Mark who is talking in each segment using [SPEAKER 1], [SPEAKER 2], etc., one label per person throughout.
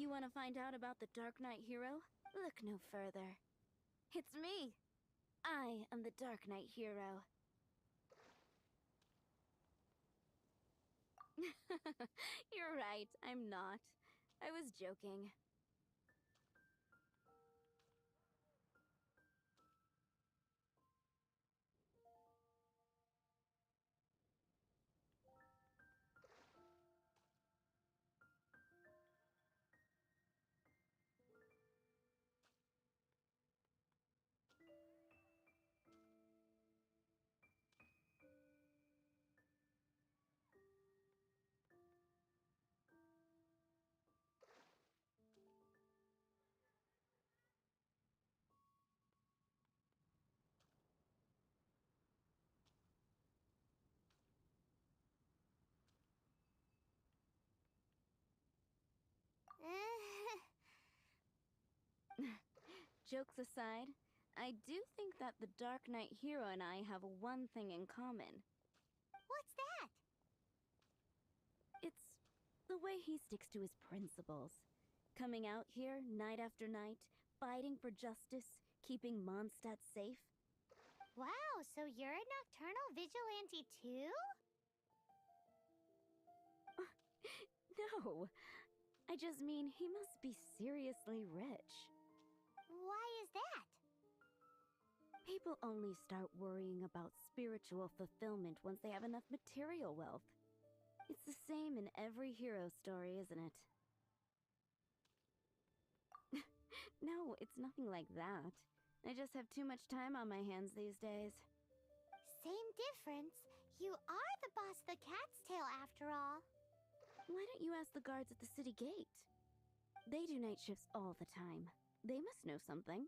[SPEAKER 1] You want to find out about the Dark Knight hero? Look no further. It's me! I am the Dark Knight hero. You're right, I'm not. I was joking. Jokes aside, I do think that the Dark Knight hero and I have one thing in common.
[SPEAKER 2] What's that?
[SPEAKER 1] It's the way he sticks to his principles. Coming out here night after night, fighting for justice, keeping Mondstadt safe.
[SPEAKER 2] Wow, so you're a nocturnal vigilante too?
[SPEAKER 1] No, I just mean he must be seriously rich.
[SPEAKER 2] Why is that?
[SPEAKER 1] People only start worrying about spiritual fulfillment once they have enough material wealth. It's the same in every hero story, isn't it? No, it's nothing like that. I just have too much time on my hands these days.
[SPEAKER 2] Same difference. You are the boss of the Cat's Tail after all.
[SPEAKER 1] Why don't you ask the guards at the city gate? They do night shifts all the time. They must know something.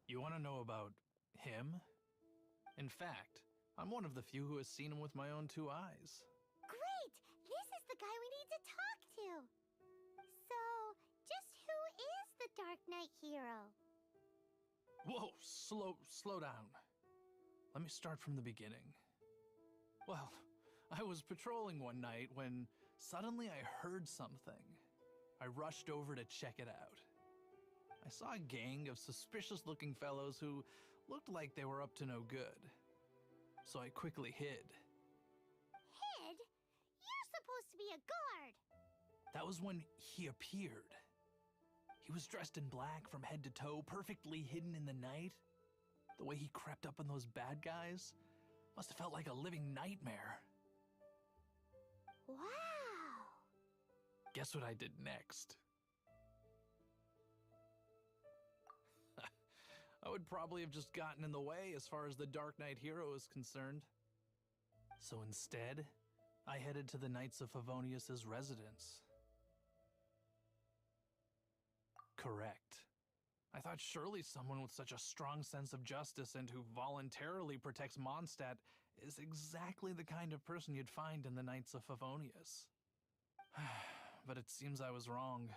[SPEAKER 3] You want to know about him? In fact, I'm one of the few who has seen him with my own 2 eyes.
[SPEAKER 2] Great! This is the guy we need to talk to! So, just who is the Dark Knight hero?
[SPEAKER 3] Whoa, slow down. Let me start from the beginning. Well, I was patrolling one night when suddenly I heard something. I rushed over to check it out. I saw a gang of suspicious-looking fellows who looked like they were up to no good. So I quickly hid.
[SPEAKER 2] Hid? You're supposed to be a guard!
[SPEAKER 3] That was when he appeared. He was dressed in black from head to toe, perfectly hidden in the night. The way he crept up on those bad guys must have felt like a living nightmare.
[SPEAKER 2] Wow!
[SPEAKER 3] Guess what I did next? I would probably have just gotten in the way as far as the Dark Knight hero is concerned. So instead, I headed to the Knights of Favonius's residence. Correct. I thought surely someone with such a strong sense of justice and who voluntarily protects Mondstadt is exactly the kind of person you'd find in the Knights of Favonius. But it seems I was wrong.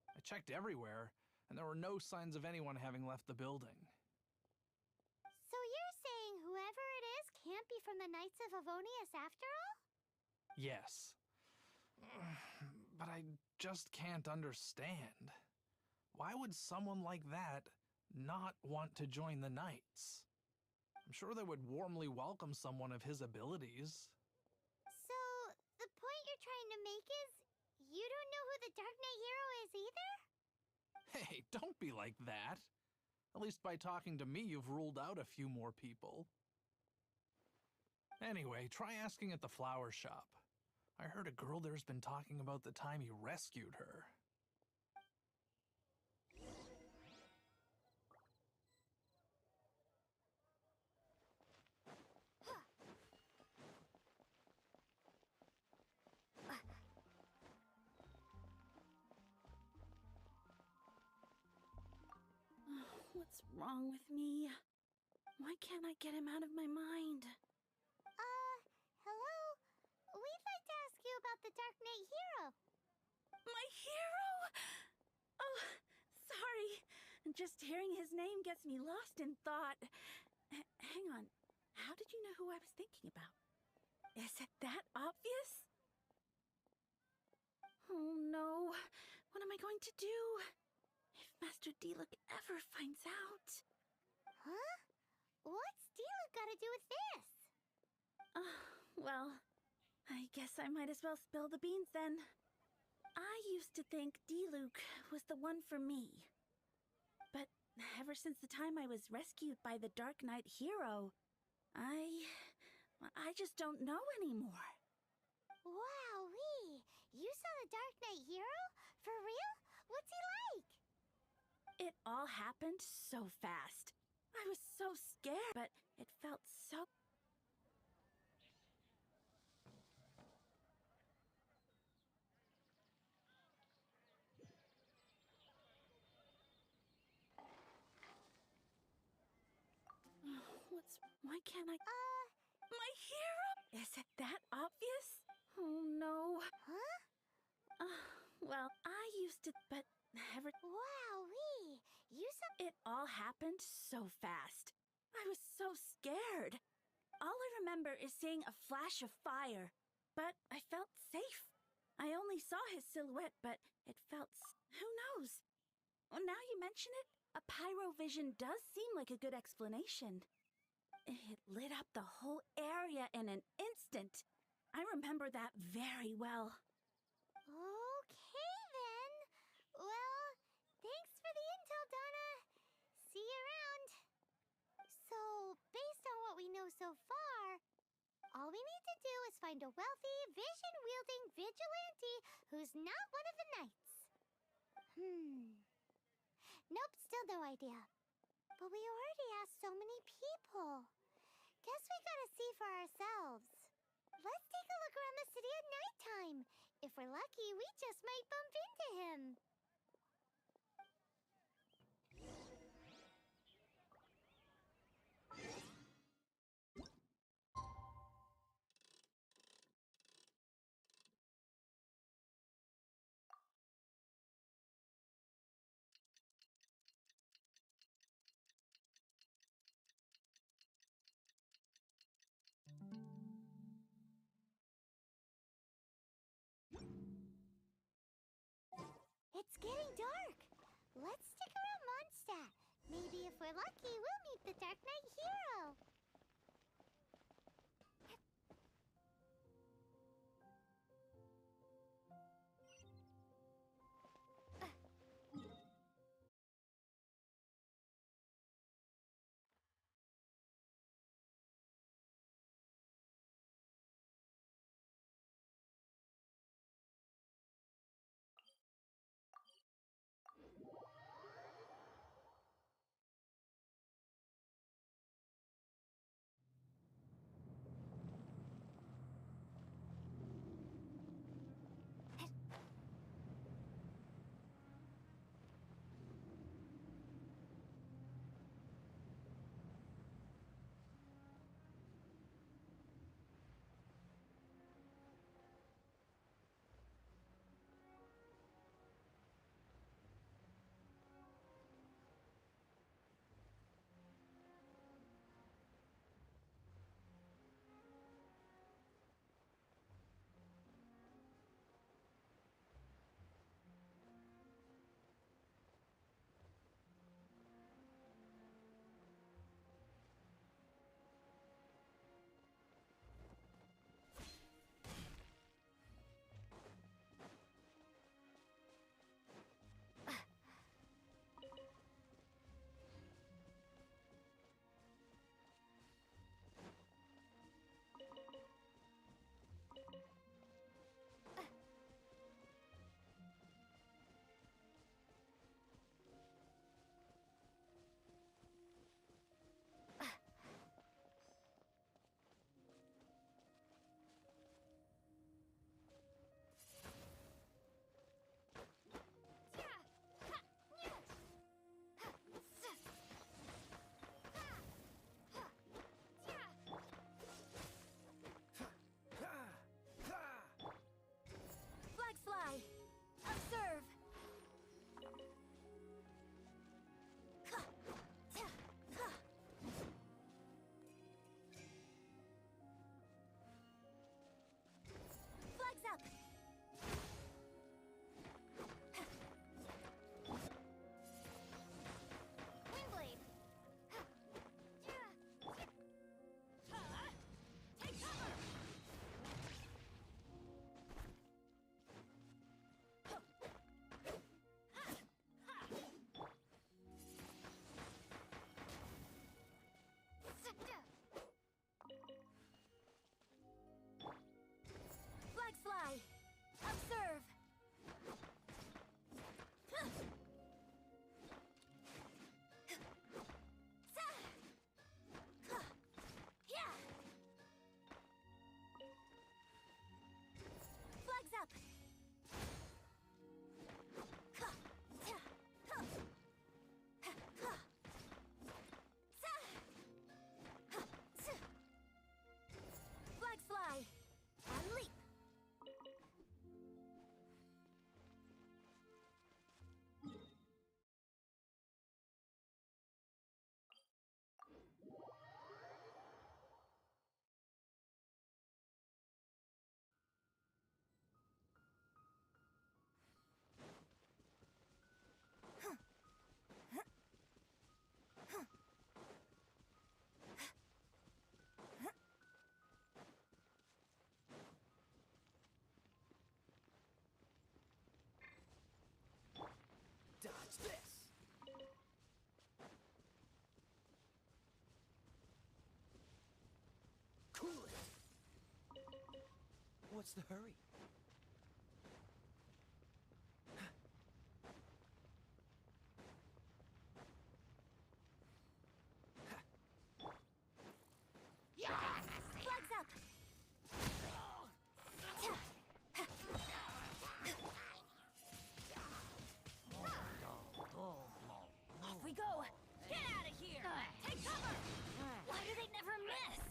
[SPEAKER 3] I checked everywhere, and there were no signs of anyone having left the building.
[SPEAKER 2] So you're saying whoever it is can't be from the Knights of Favonius after all?
[SPEAKER 3] Yes. But I just can't understand. Why would someone like that not want to join the Knights? I'm sure they would warmly welcome someone of his abilities.
[SPEAKER 2] So, the point you're trying to make is you don't know who the Dark Knight hero is either?
[SPEAKER 3] Hey, don't be like that. At least by talking to me, you've ruled out a few more people. Anyway, try asking at the flower shop. I heard a girl there's been talking about the time he rescued her.
[SPEAKER 1] What's wrong with me? Why can't I get him out of my mind?
[SPEAKER 2] Hello? We'd like to ask the Dark Knight hero.
[SPEAKER 4] My hero? Oh, sorry. Just hearing his name gets me lost in thought. Hang on. How did you know who I was thinking about? Is it that obvious? Oh no. What am I going to do? If Master Diluc ever finds out.
[SPEAKER 2] Huh? What's Diluc got to do with this?
[SPEAKER 4] Well, I guess I might as well spill the beans then. I used to think Diluc was the one for me. But ever since the time I was rescued by the Dark Knight hero, I just don't know anymore.
[SPEAKER 2] Wowee! You saw the Dark Knight hero? For real? What's he like?
[SPEAKER 4] It all happened so fast. I was so scared, but it felt so... Why can't I... My hero? Is it that obvious? Oh no.
[SPEAKER 2] Huh?
[SPEAKER 4] Well, I used to, but ever...
[SPEAKER 2] Wowee! You saw...
[SPEAKER 4] It all happened so fast. I was so scared. All I remember is seeing a flash of fire, but I felt safe. I only saw his silhouette, but it felt... Who knows? Well, now you mention it, a pyrovision does seem like a good explanation. It lit up the whole area in an instant. I remember that very well.
[SPEAKER 2] Okay, then. Well, thanks for the intel, Donna. See you around. So, based on what we know so far, all we need to do is find a wealthy, vision-wielding vigilante who's not one of the knights. Nope, still no idea. But we already asked so many people. Guess we gotta see for ourselves. Let's take a look around the city at nighttime. If we're lucky, we just might bump into him. It's getting dark. Let's stick around Mondstadt. Maybe if we're lucky, we'll meet the Dark Knight hero.
[SPEAKER 5] What's the hurry?
[SPEAKER 2] Flags up!
[SPEAKER 4] Off we go! Get out of here! Take cover! Why do they never miss?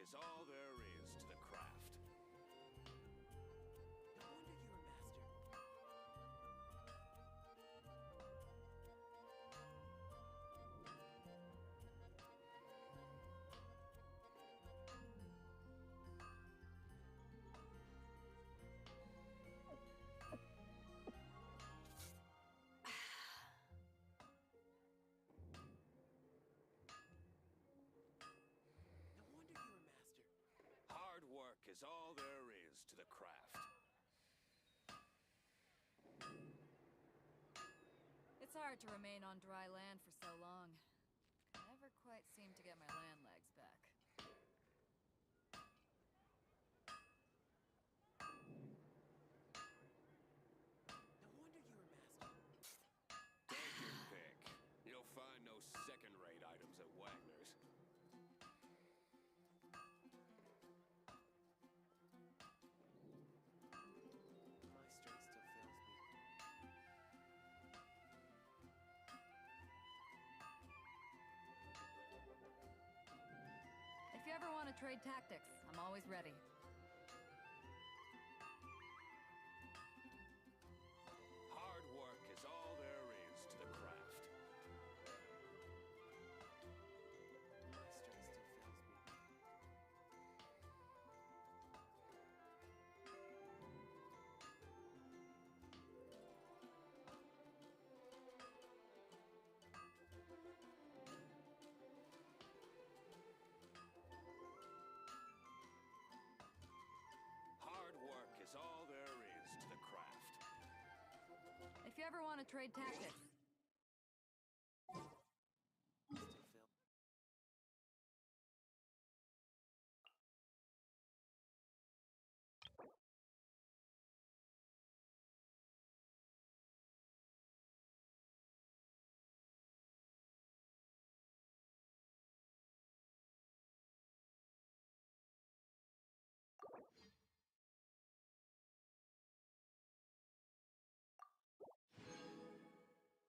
[SPEAKER 5] is all there is to the craft.
[SPEAKER 6] No wonder you're a master. No wonder you're a master.
[SPEAKER 5] Hard work is all there is to the craft.
[SPEAKER 7] It's hard to remain on dry land for so long. Never quite seem to get my land legs back.
[SPEAKER 6] No wonder you're a master.
[SPEAKER 5] Take your pick. You'll find no second-rate items at Wagner's.
[SPEAKER 6] My strength still fails me.
[SPEAKER 7] If you ever want to trade tactics, I'm always ready.
[SPEAKER 5] Hard work is all there is to the craft.
[SPEAKER 6] My strength still fails me.
[SPEAKER 5] Hard work is all there is to the craft.
[SPEAKER 7] If you ever want to trade tactics,
[SPEAKER 6] Still fail.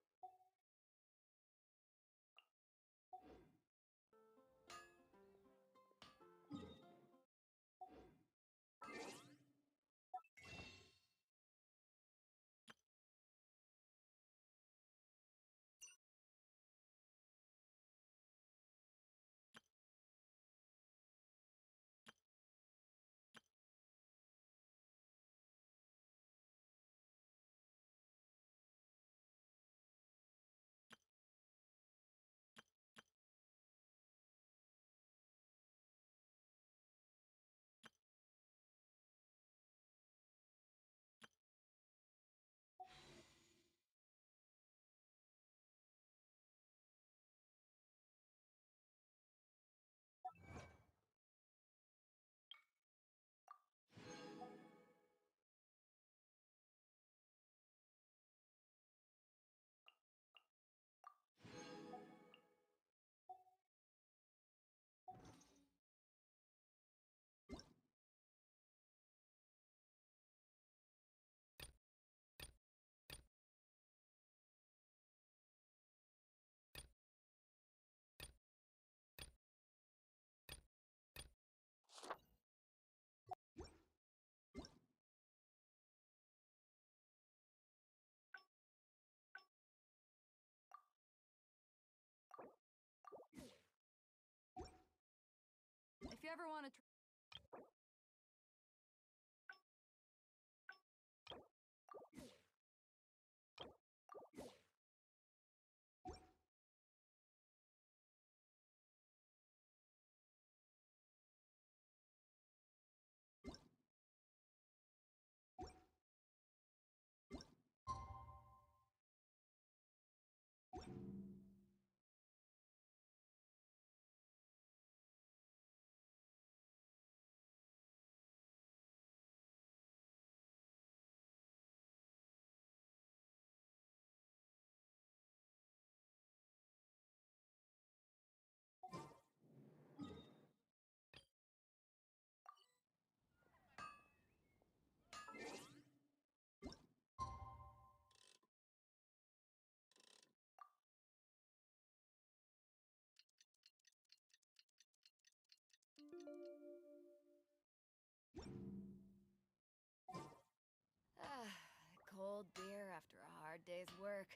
[SPEAKER 7] Cold beer after a hard day's work.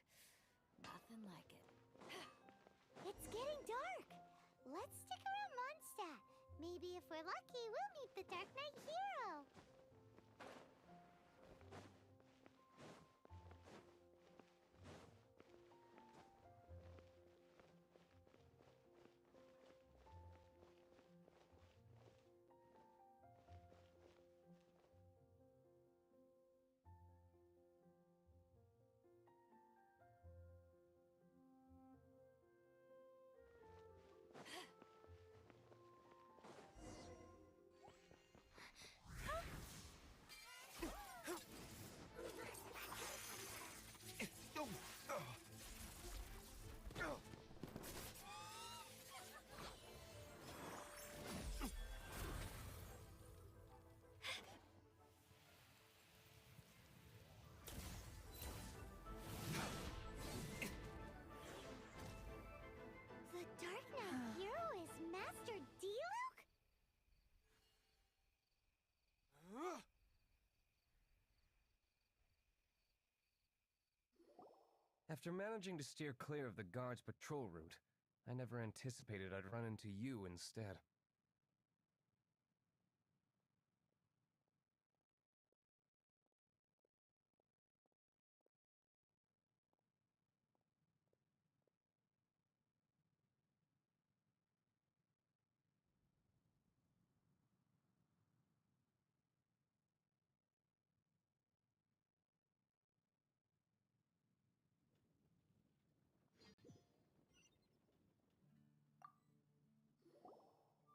[SPEAKER 7] Nothing like it.
[SPEAKER 2] It's getting dark. Let's stick around Mondstadt. Maybe if we're lucky, we'll meet the Dark Knight hero. The Dark Knight hero is Master Diluc?
[SPEAKER 8] After managing to steer clear of the guard's patrol route, I never anticipated I'd run into you instead.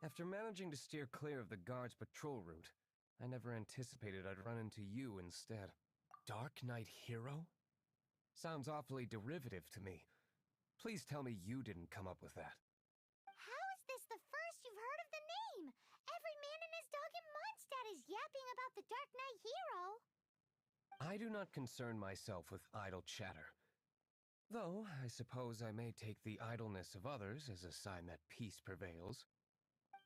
[SPEAKER 8] After managing to steer clear of the guard's patrol route, I never anticipated I'd run into you instead. Dark Knight hero? Sounds awfully derivative to me. Please tell me you didn't come up with that.
[SPEAKER 2] How is this the first you've heard of the name? Every man and his dog in Mondstadt is yapping about the Dark Knight hero.
[SPEAKER 8] I do not concern myself with idle chatter. Though, I suppose I may take the idleness of others as a sign that peace prevails.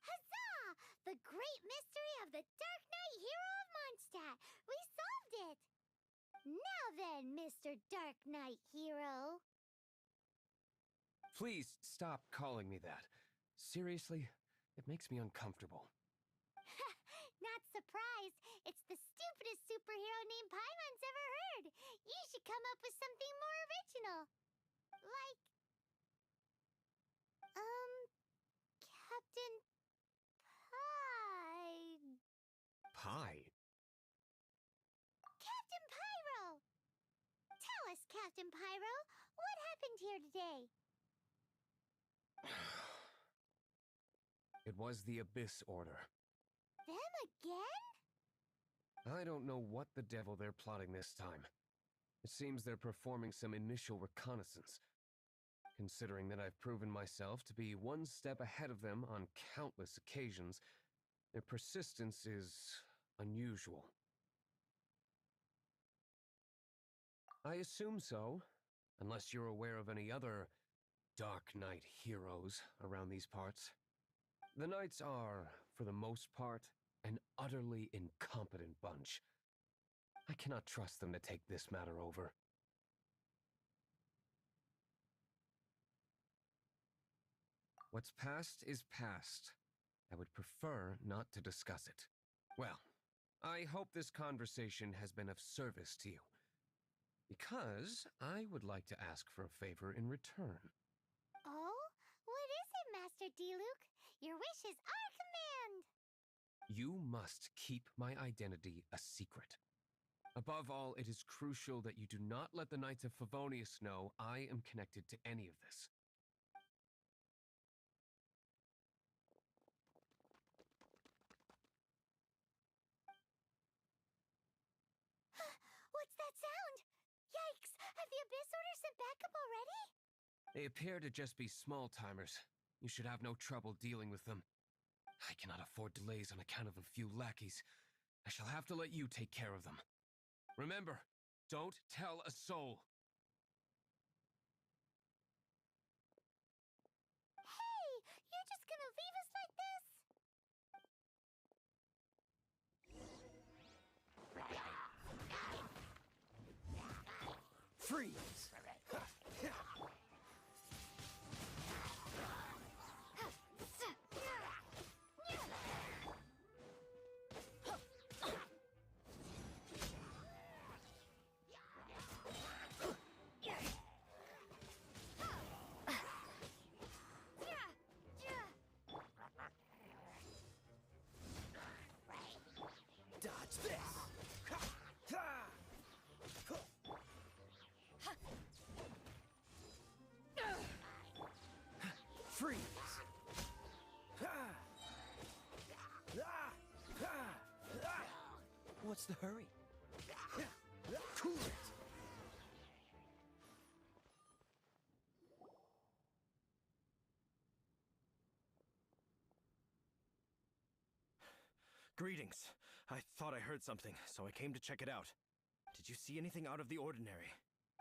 [SPEAKER 2] Huzzah! The great mystery of the Dark Knight hero of Mondstadt. We solved it! Now then, Mr. Dark Knight hero.
[SPEAKER 8] Please stop calling me that. Seriously, it makes me uncomfortable.
[SPEAKER 2] Not surprised. It's the stupidest superhero name Paimon's ever heard. You should come up with something more original. Like... Captain...
[SPEAKER 8] Pie?
[SPEAKER 2] Captain Pyro! Tell us, Captain Pyro, what happened here today?
[SPEAKER 8] It was the Abyss Order.
[SPEAKER 2] Them again?
[SPEAKER 8] I don't know what the devil they're plotting this time. It seems they're performing some initial reconnaissance. Considering that I've proven myself to be one step ahead of them on countless occasions, their persistence is unusual. I assume so, unless you're aware of any other Dark Knight heroes around these parts. The Knights are, for the most part, an utterly incompetent bunch. I cannot trust them to take this matter over. What's past is past. I would prefer not to discuss it. Well, I hope this conversation has been of service to you. Because I would like to ask for a favor in return.
[SPEAKER 2] Oh? What is it, Master Diluc? Your wish is our command!
[SPEAKER 8] You must keep my identity a secret. Above all, it is crucial that you do not let the Knights of Favonius know I am connected to any of this.
[SPEAKER 2] What's that sound? Yikes! Have the Abyss Order sent backup already?
[SPEAKER 8] They appear to just be small-timers. You should have no trouble dealing with them. I cannot afford delays on account of a few lackeys. I shall have to let you take care of them. Remember, don't tell a soul.
[SPEAKER 2] Hey! You're just gonna leave us like this?
[SPEAKER 9] Freeze! Dodge this! Freeze! What's the hurry? Cool it! Greetings. I thought I heard something, so I came to check it out. Did you see anything out of the ordinary?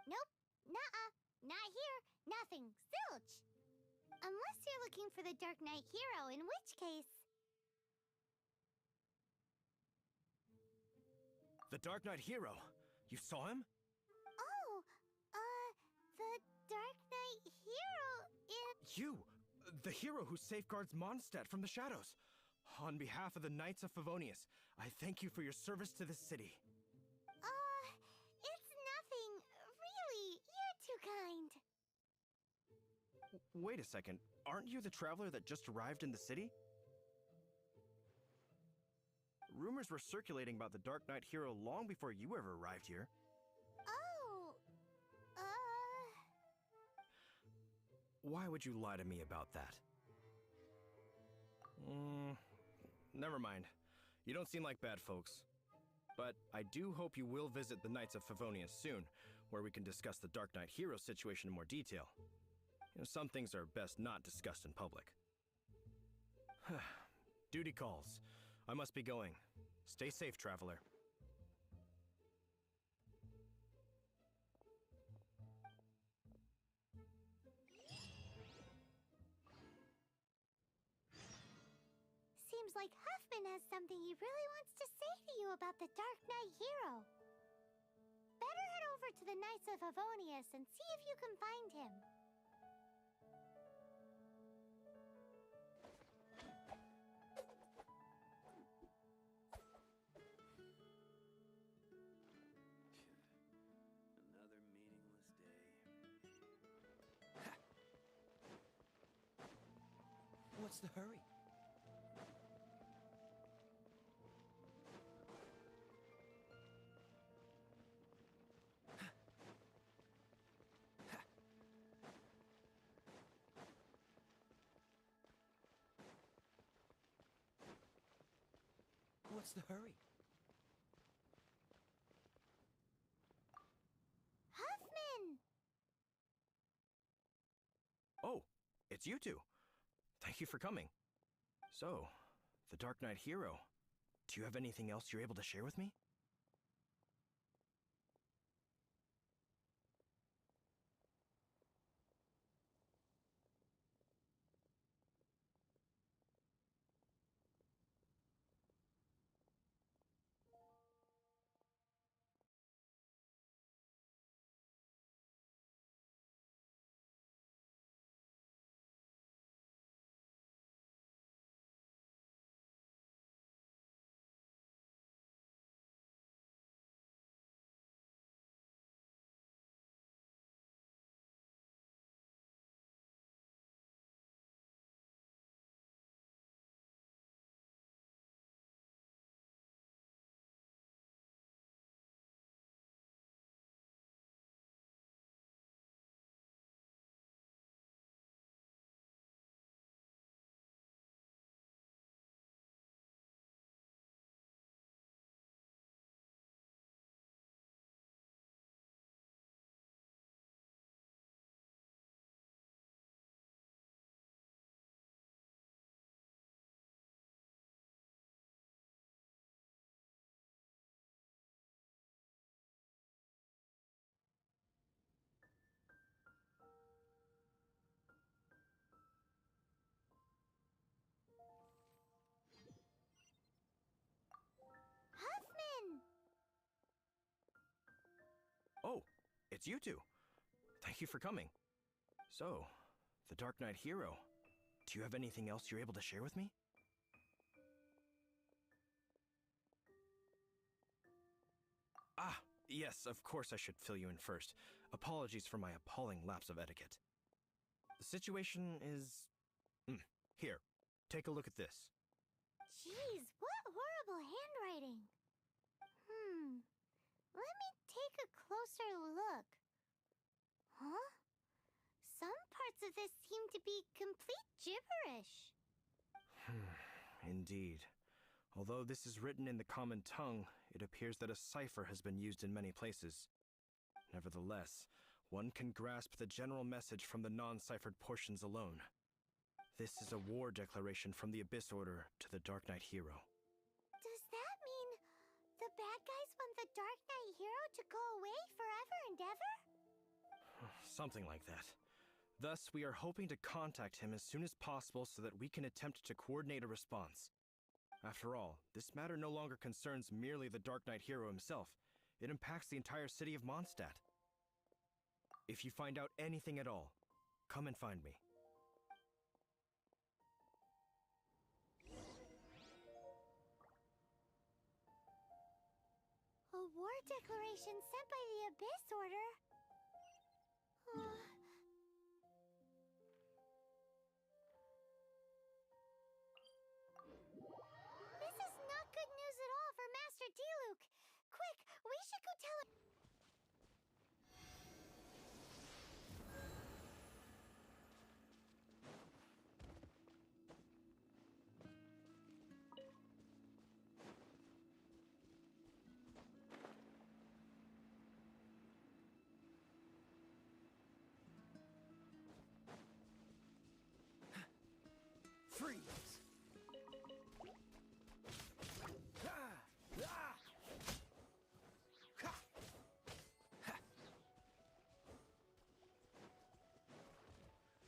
[SPEAKER 2] Nope. Nuh-uh. Not here. Nothing. Zilch. Unless you're looking for the Dark Knight hero, in which case...
[SPEAKER 9] The Dark Knight hero? You saw him?
[SPEAKER 2] Oh, the Dark Knight hero is...
[SPEAKER 9] You! The hero who safeguards Mondstadt from the shadows. On behalf of the Knights of Favonius, I thank you for your service to this city.
[SPEAKER 2] It's nothing. Really, you're too kind.
[SPEAKER 9] Wait a second. Aren't you the traveler that just arrived in the city? Rumors were circulating about the Dark Knight hero long before you ever arrived here.
[SPEAKER 2] Oh,
[SPEAKER 9] Why would you lie to me about that? Never mind. You don't seem like bad folks. But I do hope you will visit the Knights of Favonius soon, where we can discuss the Dark Knight hero situation in more detail. You know, some things are best not discussed in public. Duty calls. I must be going. Stay safe, traveler.
[SPEAKER 2] seems like Huffman has something he really wants to say to you about the Dark Knight hero. Better head over to the Knights of Favonius and see if you can find him.
[SPEAKER 6] Another meaningless day.
[SPEAKER 9] What's the hurry? What's the hurry?
[SPEAKER 2] Huffman!
[SPEAKER 9] Oh, it's you two. Thank you for coming. So, the Dark Knight hero. Do you have anything else you're able to share with me? it's you two. Thank you for coming. So, the Dark Knight hero. Do you have anything else you're able to share with me? Ah, yes, of course I should fill you in first. Apologies for my appalling lapse of etiquette. The situation is... Here, take a look at this.
[SPEAKER 2] Jeez, what horrible handwriting. Let me take a closer look. Huh? Some parts of this seem to be complete gibberish.
[SPEAKER 9] Indeed. Although this is written in the common tongue, it appears that a cipher has been used in many places. Nevertheless, one can grasp the general message from the non-ciphered portions alone. This is a war declaration from the Abyss Order to the Dark Knight hero.
[SPEAKER 2] Does that mean the bad guys want the Dark Knight hero to go away forever and ever?
[SPEAKER 9] Something like that. Thus, we are hoping to contact him as soon as possible so that we can attempt to coordinate a response. After all, this matter no longer concerns merely the Dark Knight hero himself. It impacts the entire city of Mondstadt. If you find out anything at all, come and find me.
[SPEAKER 2] A war declaration sent by the Abyss Order? This is not good news at all for Master Diluc. Quick, we should go tell him.
[SPEAKER 6] Freeze!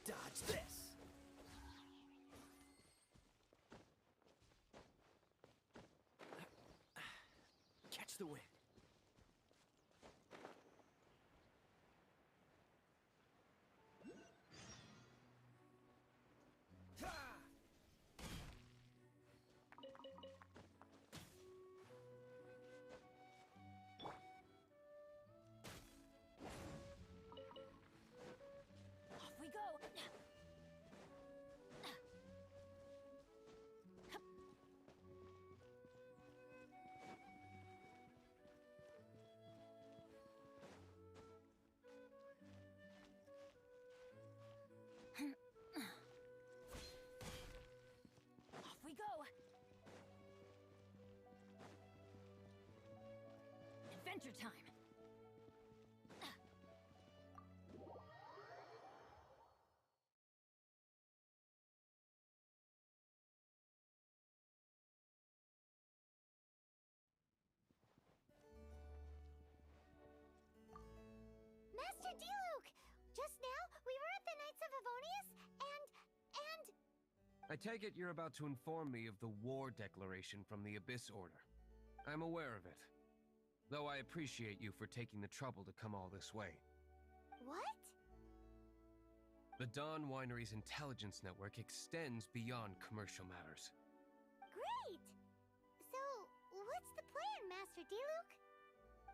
[SPEAKER 6] Dodge this! Catch the wind.
[SPEAKER 4] Off we go! Off we go! Adventure time!
[SPEAKER 2] Master Diluc! Just now, we were at the Knights of Favonius, and...
[SPEAKER 8] I take it you're about to inform me of the war declaration from the Abyss Order. I'm aware of it. Though I appreciate you for taking the trouble to come all this way.
[SPEAKER 2] What?
[SPEAKER 8] The Dawn Winery's intelligence network extends beyond commercial matters.
[SPEAKER 2] Great! So, what's the plan, Master Diluc?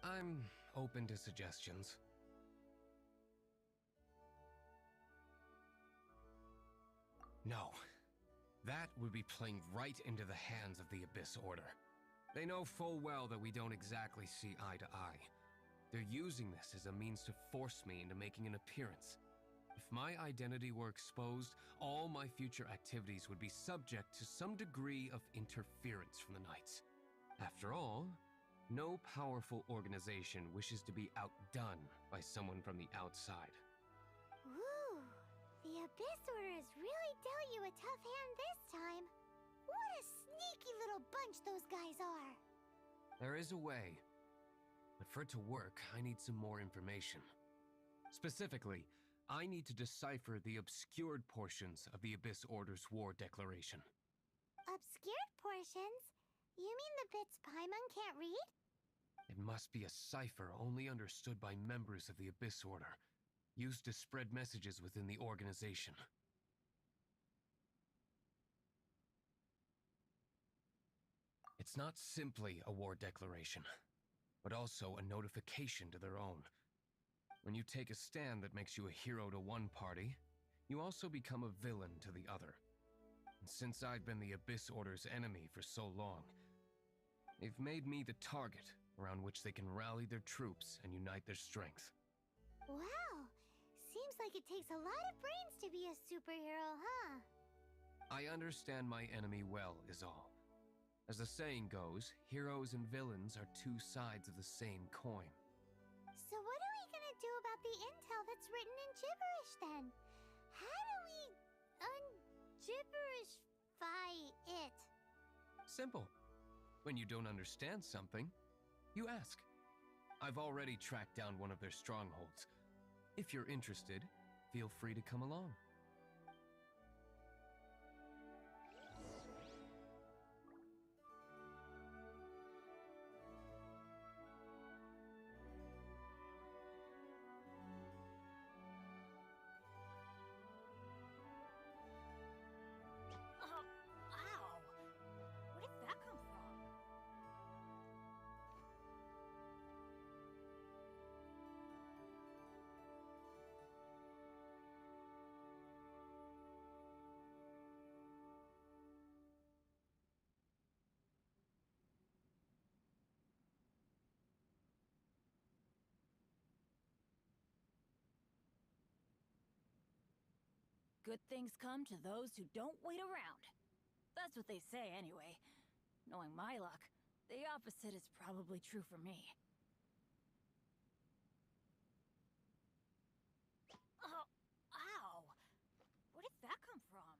[SPEAKER 8] I'm open to suggestions. No. That would be playing right into the hands of the Abyss Order. They know full well that we don't exactly see eye to eye. They're using this as a means to force me into making an appearance. If my identity were exposed, all my future activities would be subject to some degree of interference from the Knights. After all, no powerful organization wishes to be outdone by someone from the outside.
[SPEAKER 2] Ooh, the Abyss Order has really dealt you a tough hand this time. What a sneaky little bunch those guys are.
[SPEAKER 8] There is a way. But for it to work, I need some more information. Specifically, I need to decipher the obscured portions of the Abyss Order's war declaration.
[SPEAKER 2] Obscured portions? You mean the bits Paimon can't read?
[SPEAKER 8] It must be a cipher only understood by members of the Abyss Order, used to spread messages within the organization. It's not simply a war declaration, but also a notification to their own. When you take a stand that makes you a hero to one party, you also become a villain to the other. And since I've been the Abyss Order's enemy for so long, they've made me the target around which they can rally their troops and unite their strength.
[SPEAKER 2] Wow! Seems like it takes a lot of brains to be a superhero, huh?
[SPEAKER 8] I understand my enemy well, is all. As the saying goes, heroes and villains are two sides of the same coin.
[SPEAKER 2] So what are we gonna do about the intel that's written in gibberish then? How do we un-gibberishify it?
[SPEAKER 8] Simple. When you don't understand something, you ask. I've already tracked down one of their strongholds. If you're interested, feel free to come along.
[SPEAKER 7] Ow! Where did that come from? Good things come to those who don't wait around. That's what they say anyway. Knowing my luck, the opposite is probably true for me. Oh, ow! Where did that come from?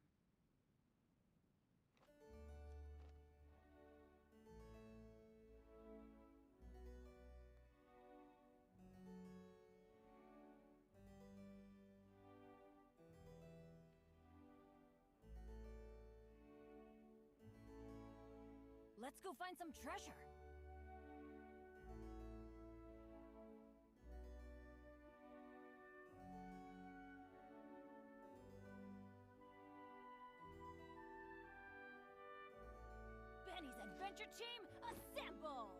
[SPEAKER 7] Let's go find some treasure. Benny's Adventure Team, assemble!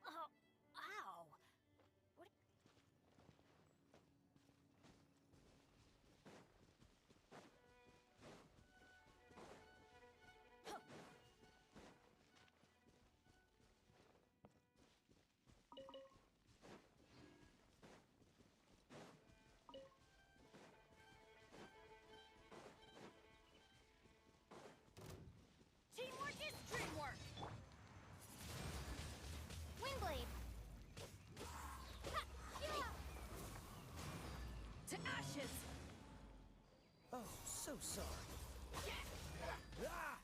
[SPEAKER 7] Oh, ow! What? Huh. Teamwork is dreamwork!
[SPEAKER 2] Windblade!
[SPEAKER 7] To ashes!
[SPEAKER 6] Oh, so sorry. Ah!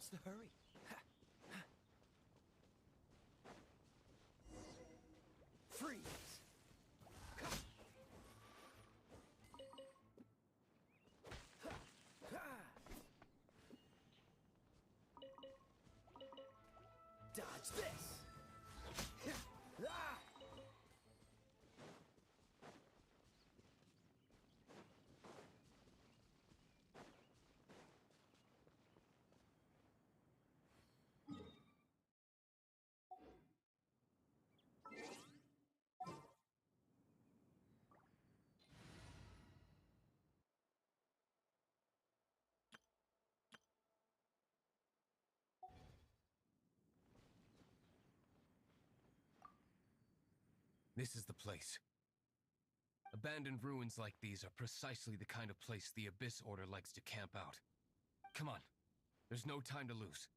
[SPEAKER 6] What's the hurry? Freeze! Dodge this! Ah!
[SPEAKER 8] This is the place. Abandoned ruins like these are precisely the kind of place the Abyss Order likes to camp out. Come on. There's no time to lose.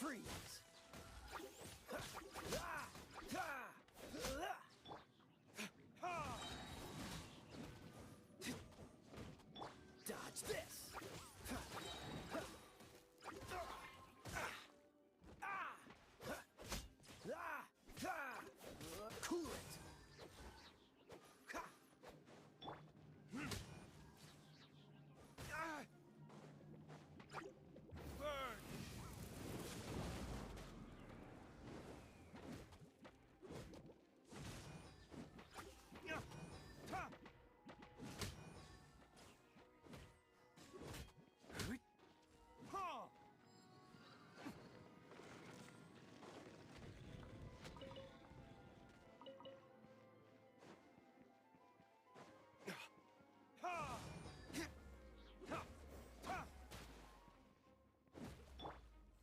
[SPEAKER 6] Freeze! Dodge this! Cool it! Burn!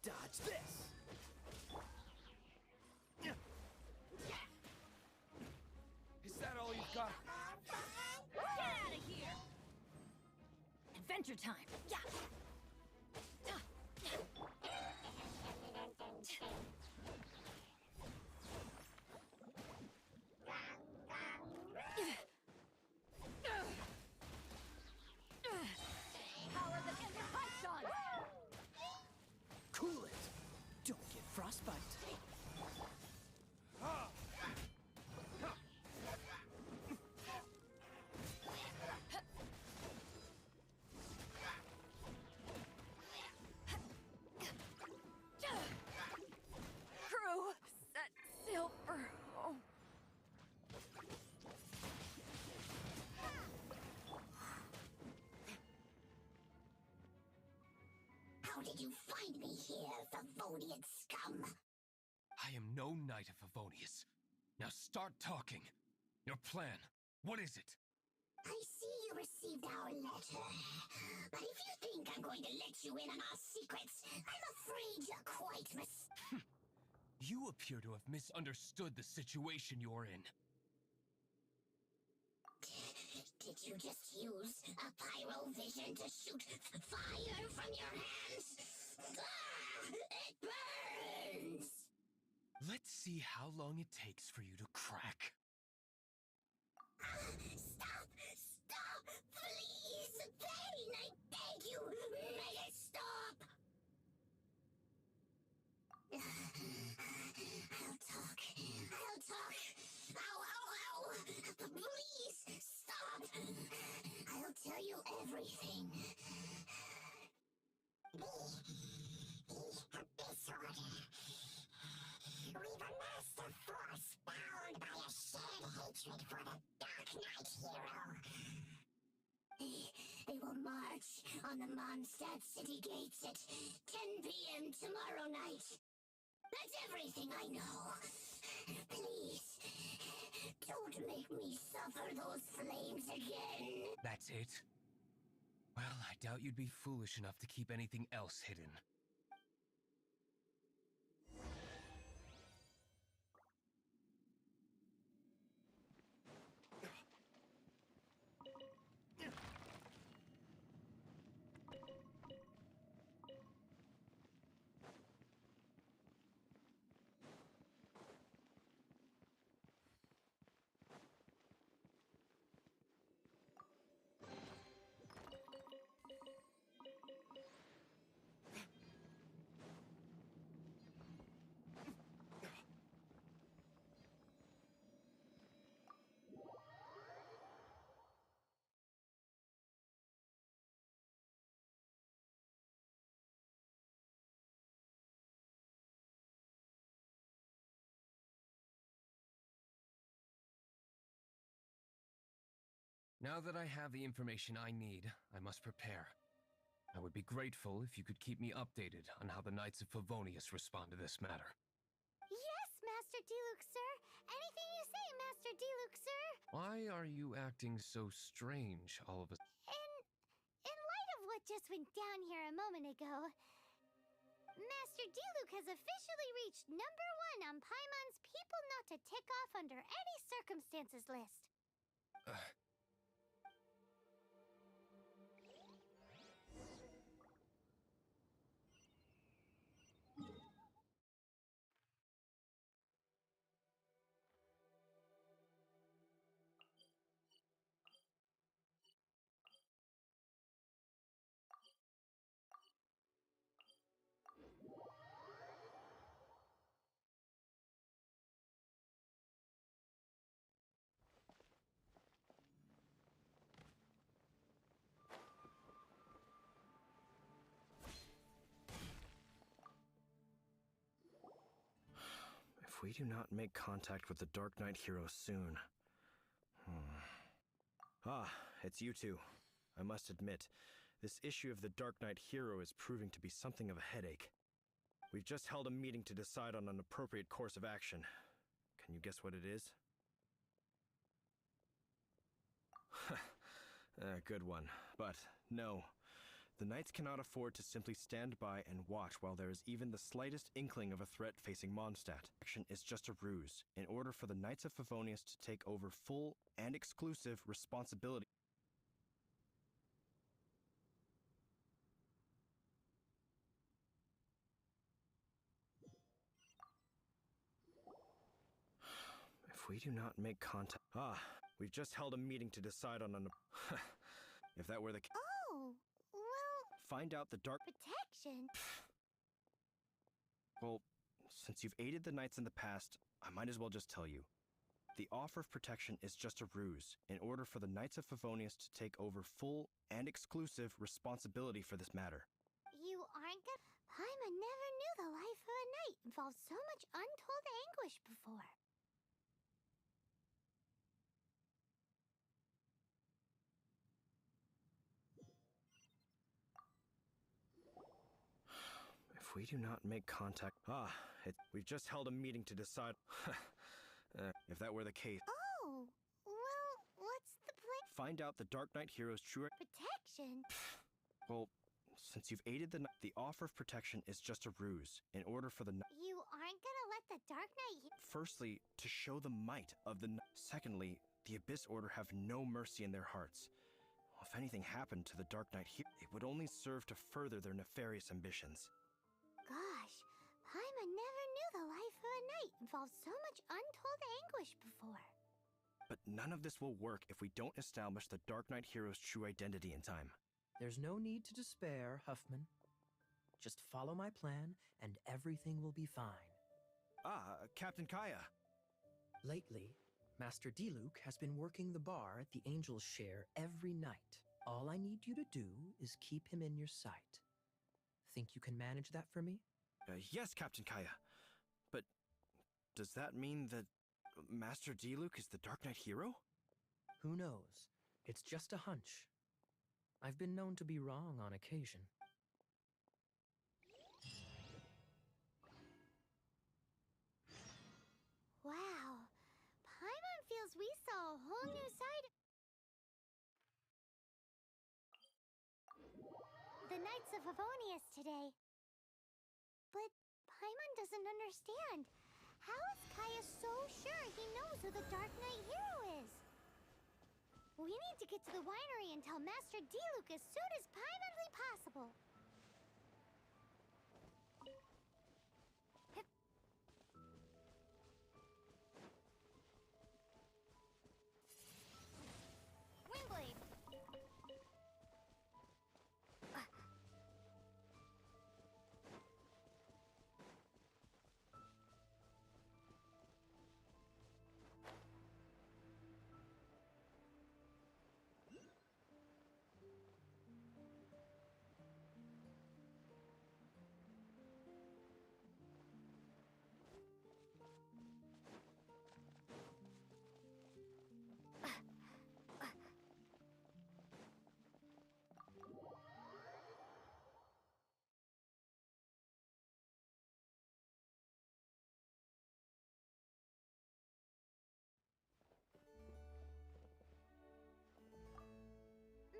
[SPEAKER 6] Dodge this! Is that all you've got?
[SPEAKER 7] Get out of here! Adventure time! Yeah! Power the ender pipes on!
[SPEAKER 6] Cool it! Don't get frostbite.
[SPEAKER 7] Crew, set sail for home.
[SPEAKER 2] How did you find me here, Favonian scum?
[SPEAKER 8] I am no Knight of Favonius. Now start talking. Your plan, what is it?
[SPEAKER 2] I see you received our letter. But if you think I'm going to let you in on our secrets, I'm afraid you're quite
[SPEAKER 8] You appear to have misunderstood the situation you're in.
[SPEAKER 2] Did you just use a pyrovision to shoot fire from your hands? It burns!
[SPEAKER 8] Let's see how long it takes for you to crack.
[SPEAKER 2] Stop! Stop! Please! Bane, I beg you! Make it stop! I'll talk. I'll talk. Ow, ow, ow! Please, stop! I'll tell you everything. Disorder. We've amassed a force bound by a shared hatred for the Dark Knight hero. They will march on the Mondstadt city gates at 10 p.m. tomorrow night. That's everything I know. Please, don't make me suffer those flames again.
[SPEAKER 8] That's it? Well, I doubt you'd be foolish enough to keep anything else hidden. Now that I have the information I need, I must prepare. I would be grateful if you could keep me updated on how the Knights of Favonius respond to this matter.
[SPEAKER 2] Yes, Master Diluc, sir. Anything you say, Master Diluc, sir.
[SPEAKER 8] Why are you acting so strange all of a...
[SPEAKER 2] In light of what just went down here a moment ago, Master Diluc has officially reached #1 on Paimon's People Not to Tick Off Under Any Circumstances list.
[SPEAKER 9] If we do not make contact with the Dark Knight hero soon... Ah, it's you two. I must admit, this issue of the Dark Knight hero is proving to be something of a headache. We've just held a meeting to decide on an appropriate course of action. Can you guess what it is? Good one. But, no. The Knights cannot afford to simply stand by and watch while there is even the slightest inkling of a threat facing Mondstadt. Action is just a ruse, in order for the Knights of Favonius to take over full and exclusive responsibility. If we do not make contact... Ah, we've just held a meeting to decide on an... If that were the case...
[SPEAKER 2] Oh, well...
[SPEAKER 9] Find out the Dark...
[SPEAKER 2] Protection?
[SPEAKER 9] Well, since you've aided the Knights in the past, I might as well just tell you. The offer of protection is just a ruse, in order for the Knights of Favonius to take over full and exclusive responsibility for this matter.
[SPEAKER 2] You aren't gonna... Paimon never knew the life of a knight involved so much untold anguish before.
[SPEAKER 9] If we do not make contact... Ah, we've just held a meeting to decide... if that were the case...
[SPEAKER 2] Oh, well, what's the plan?
[SPEAKER 9] Find out the Dark Knight hero's true...
[SPEAKER 2] Protection?
[SPEAKER 9] Well, since you've aided the offer of protection is just a ruse, in order for the...
[SPEAKER 2] You aren't gonna let the Dark Knight...
[SPEAKER 9] Firstly, to show the might of the... Secondly, the Abyss Order have no mercy in their hearts. If anything happened to the Dark Knight here, it would only serve to further their nefarious ambitions.
[SPEAKER 2] Gosh, Paimon never knew the life of a knight involved so much untold anguish before.
[SPEAKER 9] But none of this will work if we don't establish the Dark Knight hero's true identity in time.
[SPEAKER 10] There's no need to despair, Huffman. Just follow my plan, and everything will be fine.
[SPEAKER 9] Ah, Captain Kaya.
[SPEAKER 10] Lately, Master Diluc has been working the bar at the Angel's Share every night. All I need you to do is keep him in your sight. Think you can manage that for me?
[SPEAKER 9] Yes, Captain Kaya. But does that mean that Master Diluc is the Dark Knight hero?
[SPEAKER 10] Who knows? It's just a hunch. I've been known to be wrong on occasion.
[SPEAKER 2] Wow, Paimon feels we saw a whole new side. The Knights of Favonius today. But Paimon doesn't understand. How is Kaya so sure he knows who the Dark Knight hero is? We need to get to the winery and tell Master Diluc as soon as Paimonly possible. Windblade!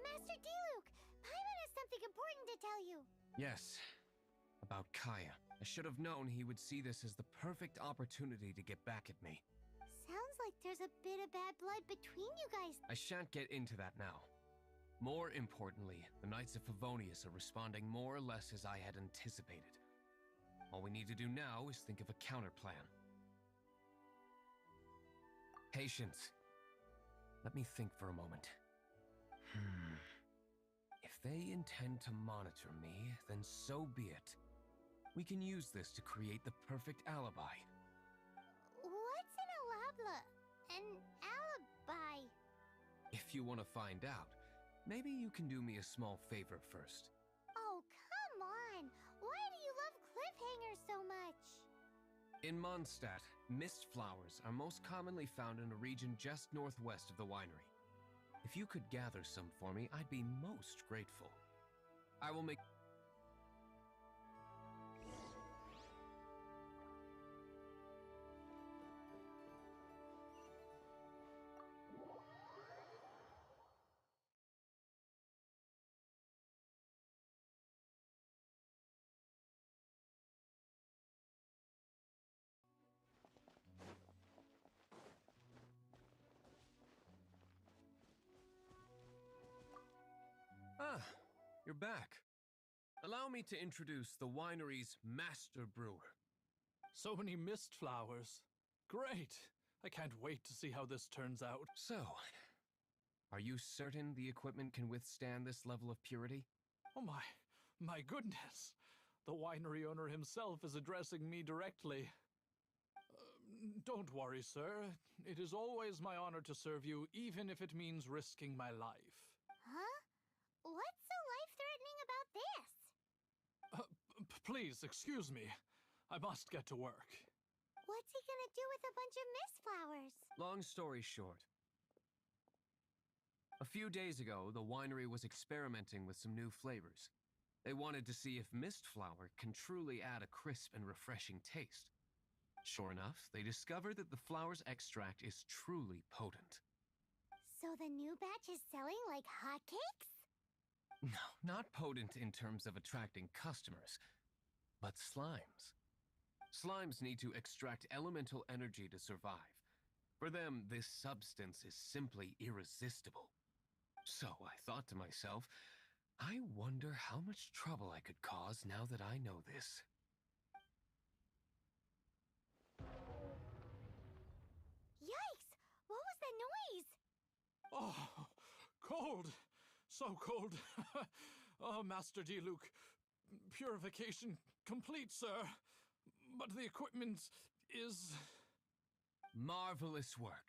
[SPEAKER 2] Master Diluc, Paimon has something important to tell you.
[SPEAKER 8] Yes, about Kaya. I should have known he would see this as the perfect opportunity to get back at me.
[SPEAKER 2] Sounds like there's a bit of bad blood between you guys.
[SPEAKER 8] I shan't get into that now. More importantly, the Knights of Favonius are responding more or less as I had anticipated. All we need to do now is think of a counterplan. Patience. Let me think for a moment. If they intend to monitor me, then so be it. We can use this to create the perfect alibi.
[SPEAKER 2] What's an alabla? An alibi?
[SPEAKER 8] If you want to find out, maybe you can do me a small favor first.
[SPEAKER 2] Oh, come on! Why do you love cliffhangers so much?
[SPEAKER 8] In Mondstadt, mist flowers are most commonly found in a region just northwest of the winery. If you could gather some for me, I'd be most grateful. I will make... Ah, you're back. Allow me to introduce the winery's master brewer.
[SPEAKER 3] So many mist flowers. Great! I can't wait to see how this turns out.
[SPEAKER 8] So, are you certain the equipment can withstand this level of purity?
[SPEAKER 3] Oh my goodness. The winery owner himself is addressing me directly. Don't worry, sir. It is always my honor to serve you, even if it means risking my life.
[SPEAKER 2] Huh? What's so life-threatening about this?
[SPEAKER 3] Please, excuse me. I must get to work.
[SPEAKER 2] What's he gonna do with a bunch of mist flowers?
[SPEAKER 8] Long story short. A few days ago, the winery was experimenting with some new flavors. They wanted to see if mist flower can truly add a crisp and refreshing taste. Sure enough, they discovered that the flower's extract is truly potent.
[SPEAKER 2] So the new batch is selling like hotcakes?
[SPEAKER 8] No, not potent in terms of attracting customers, but slimes. Slimes need to extract elemental energy to survive. For them, this substance is simply irresistible. So I thought to myself, I wonder how much trouble I could cause now that I know this.
[SPEAKER 2] Yikes! What was that noise?
[SPEAKER 3] Oh, cold! So cold! Oh, Master D-Luke, purification complete, sir. But the equipment is...
[SPEAKER 8] Marvelous work.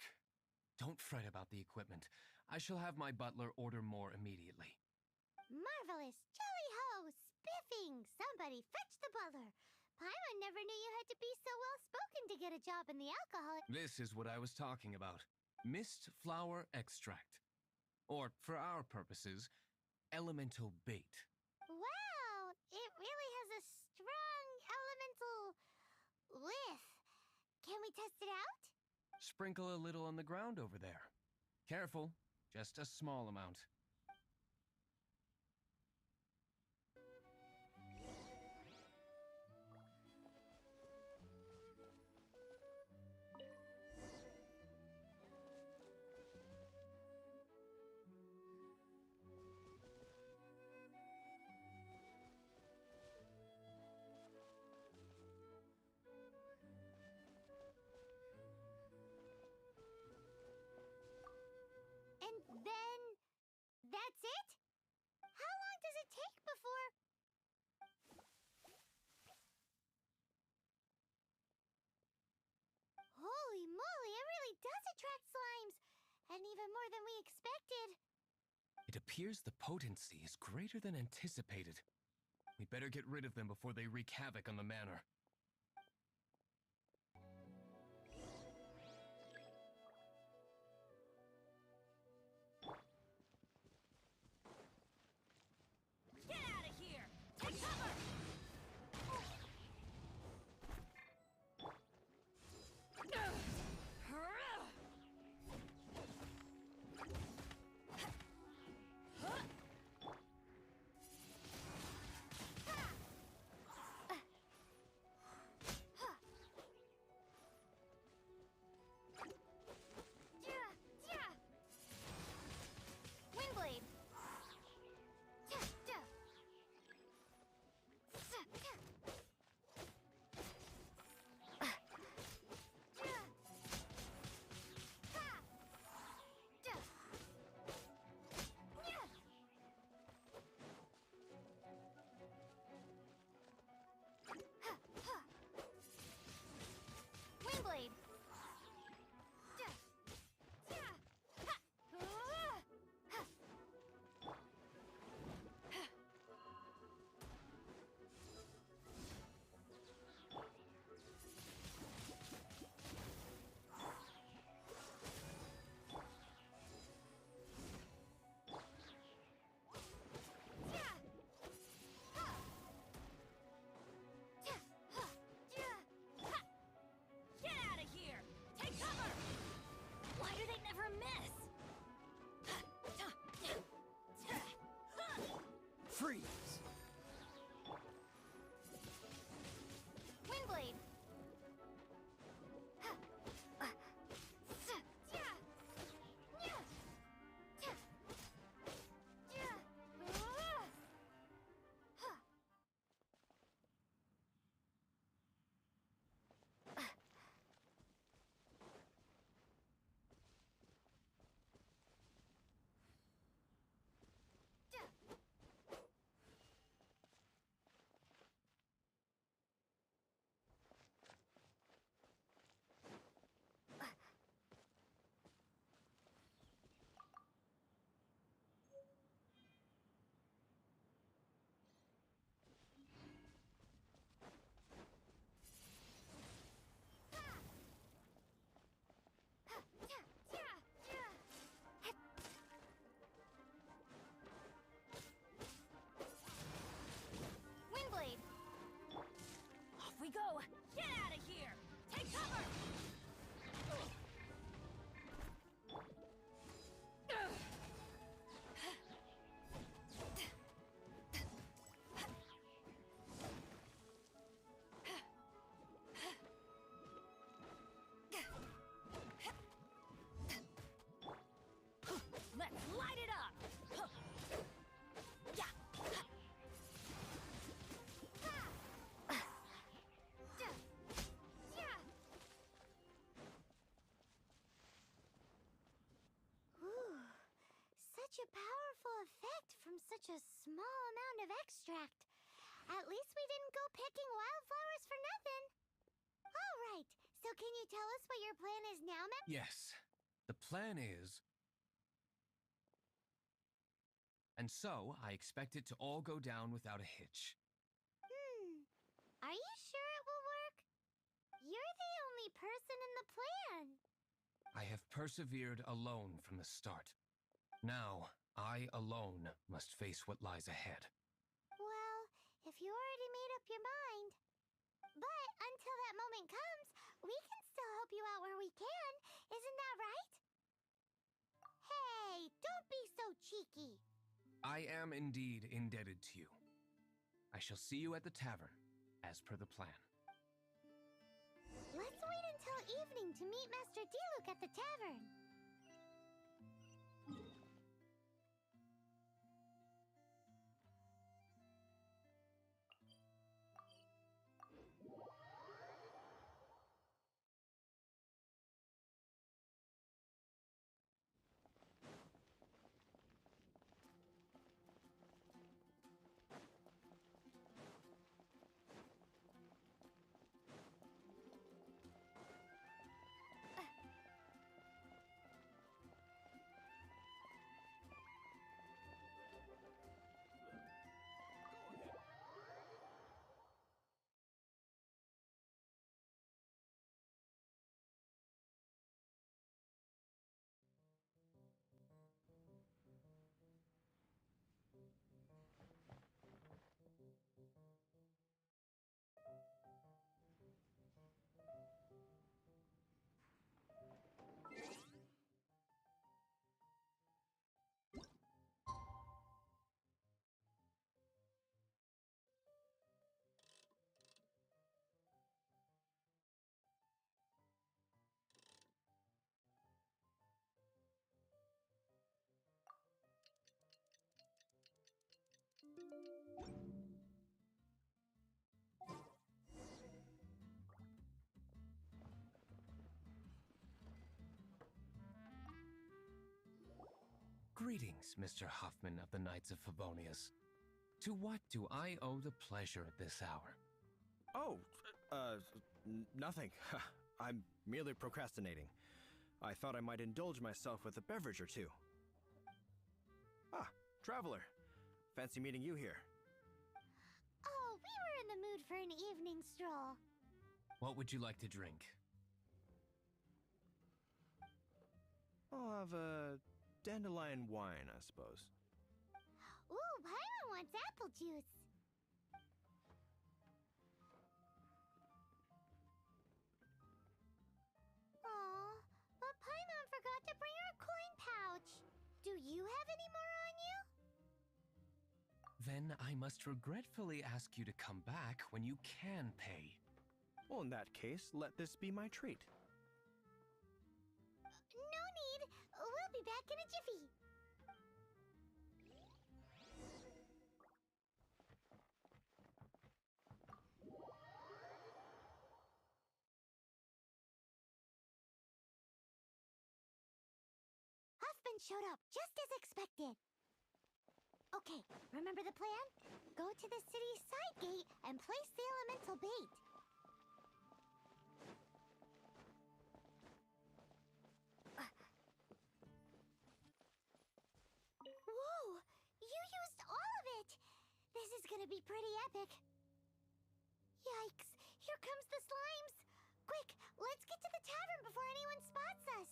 [SPEAKER 8] Don't fret about the equipment. I shall have my butler order more immediately.
[SPEAKER 2] Marvelous! Jolly-ho! Spiffing! Somebody fetch the butler! Paimon never knew you had to be so well-spoken to get a job in the alcohol...
[SPEAKER 8] This is what I was talking about. Mist flower extract. Or, for our purposes, elemental bait.
[SPEAKER 2] Wow! It really has a strong elemental... whiff. Can we test it out?
[SPEAKER 8] Sprinkle a little on the ground over there. Careful, just a small amount.
[SPEAKER 2] And then... that's it? How long does it take before... Holy moly, it really does attract slimes! And even more than we expected.
[SPEAKER 8] It appears the potency is greater than anticipated. We'd better get rid of them before they wreak havoc on the manor.
[SPEAKER 7] Get out of here! Take cover!
[SPEAKER 6] Freeze!
[SPEAKER 2] Windblade. Windblade.
[SPEAKER 7] Off we go! Get out of here! Take cover! Let's light it up! Yeah!
[SPEAKER 2] Ooh, such a powerful effect from such a small amount of extract. At least we didn't go picking wildflowers for nothing. All right, so can you tell us what your plan is now,
[SPEAKER 8] Yes, the plan is... And so, I expect it to all go down without a hitch.
[SPEAKER 2] Are you sure it will work? You're the only person in the plan.
[SPEAKER 8] I have persevered alone from the start. Now, I alone must face what lies ahead.
[SPEAKER 2] Well, if you already made up your mind. But until that moment comes, we can still help you out where we can. Isn't that right? Hey, don't be so cheeky.
[SPEAKER 8] I am indeed indebted to you. I shall see you at the tavern, as per the plan.
[SPEAKER 2] Let's wait until evening to meet Master Diluc at the tavern.
[SPEAKER 8] Greetings, Mr. Huffman of the Knights of Favonius. To what do I owe the pleasure at this hour?
[SPEAKER 9] Oh, nothing. I'm merely procrastinating. I thought I might indulge myself with a beverage or two. Ah, traveler. Fancy meeting you here.
[SPEAKER 2] Oh, we were in the mood for an evening stroll.
[SPEAKER 8] What would you like to drink?
[SPEAKER 9] I'll have a dandelion wine, I suppose.
[SPEAKER 2] Ooh, Paimon wants apple juice. Aw, but Paimon forgot to bring her coin pouch. Do you have any more on you?
[SPEAKER 8] Then I must regretfully ask you to come back when you can pay.
[SPEAKER 9] Well, in that case, let this be my treat.
[SPEAKER 2] No need. We'll be back in a jiffy. Huffman showed up, just as expected. Okay, remember the plan? Go to the city's side gate and place the elemental bait. Whoa! You used all of it! This is gonna be pretty epic. Yikes! Here comes the slimes! Quick, let's get to the tavern before anyone spots us!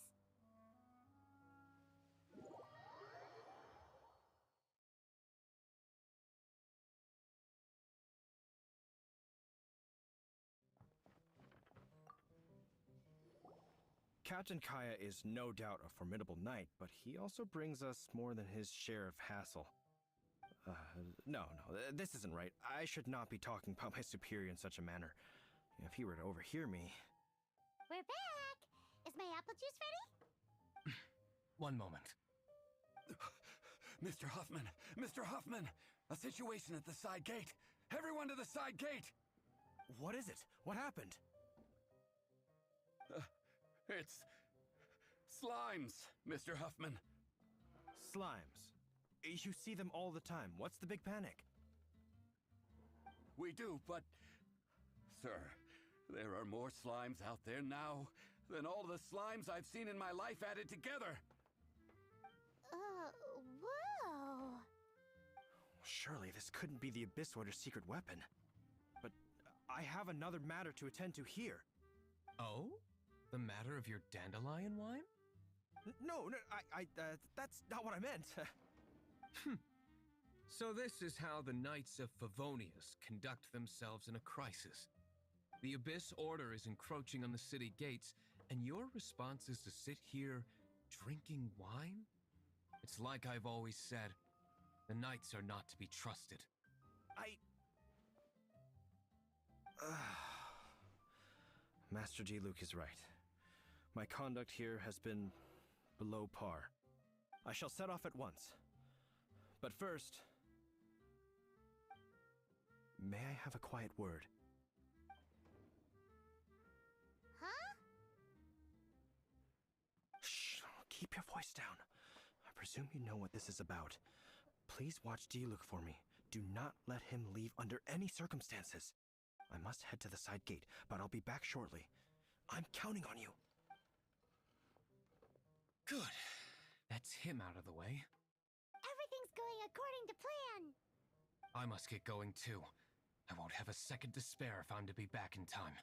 [SPEAKER 9] Captain Kaya is no doubt a formidable knight, but he also brings us more than his share of hassle. No, this isn't right. I should not be talking about my superior in such a manner. If he were to overhear me...
[SPEAKER 2] We're back! Is my apple juice ready?
[SPEAKER 8] One moment.
[SPEAKER 11] Mr. Huffman! Mr. Huffman! A situation at the side gate! Everyone to the side gate!
[SPEAKER 9] What is it? What happened?
[SPEAKER 11] It's... slimes, Mr. Huffman.
[SPEAKER 9] Slimes. You see them all the time. What's the big panic?
[SPEAKER 11] We do, but... Sir, there are more slimes out there now than all the slimes I've seen in my life added together.
[SPEAKER 2] Whoa!
[SPEAKER 9] Surely this couldn't be the Abyss Order's secret weapon. But I have another matter to attend to here.
[SPEAKER 8] Oh? The matter of your dandelion wine?
[SPEAKER 9] No, that's not what I meant.
[SPEAKER 8] So this is how the Knights of Favonius conduct themselves in a crisis. The Abyss Order is encroaching on the city gates, and your response is to sit here drinking wine? It's like I've always said, the Knights are not to be trusted.
[SPEAKER 9] Master G. Luke is right. My conduct here has been below par. I shall set off at once. But first, may I have a quiet word?
[SPEAKER 2] Huh?
[SPEAKER 9] Shh, keep your voice down. I presume you know what this is about. Please watch D-Luke for me. Do not let him leave under any circumstances. I must head to the side gate, but I'll be back shortly. I'm counting on you.
[SPEAKER 8] Good. That's him out of the way.
[SPEAKER 2] Everything's going according to plan.
[SPEAKER 8] I must get going too. I won't have a second to spare if I'm to be back in time.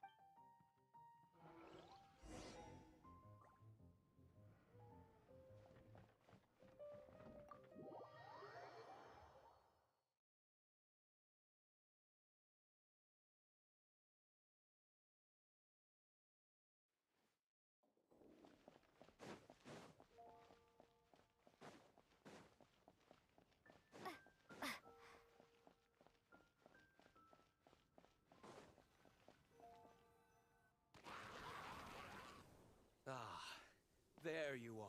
[SPEAKER 11] There you are.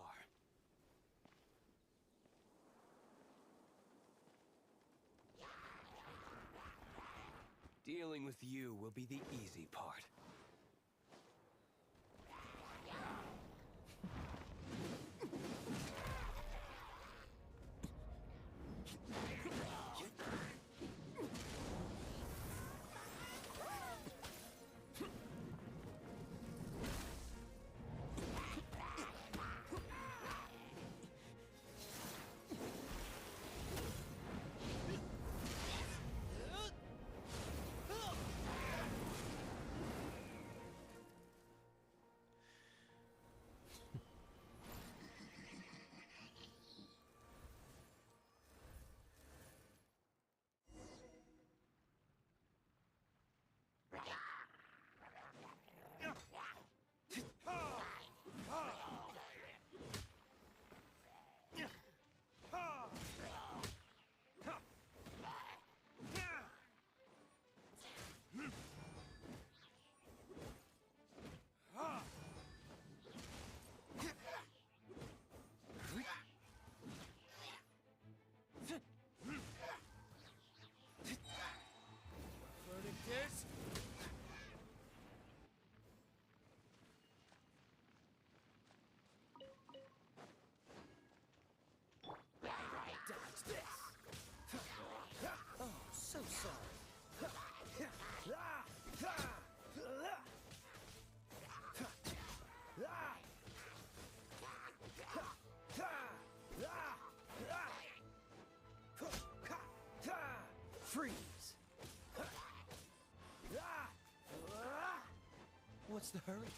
[SPEAKER 8] Dealing with you will be the easy part.
[SPEAKER 6] What's the hurry?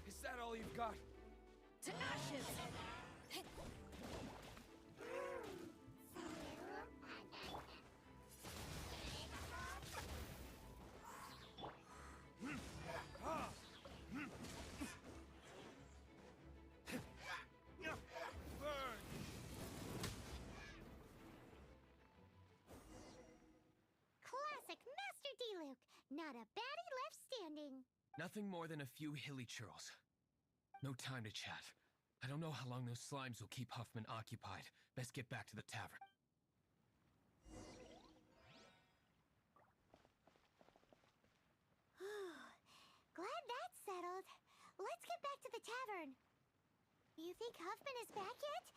[SPEAKER 6] Is that all you've got?
[SPEAKER 7] To ashes!
[SPEAKER 2] Classic Master D-Luke. Not a baddie left standing.
[SPEAKER 8] Nothing more than a few hilly churls. No time to chat. I don't know how long those slimes will keep Huffman occupied. Best get back to the tavern.
[SPEAKER 2] Glad that's settled. Let's get back to the tavern. You think Huffman is back yet?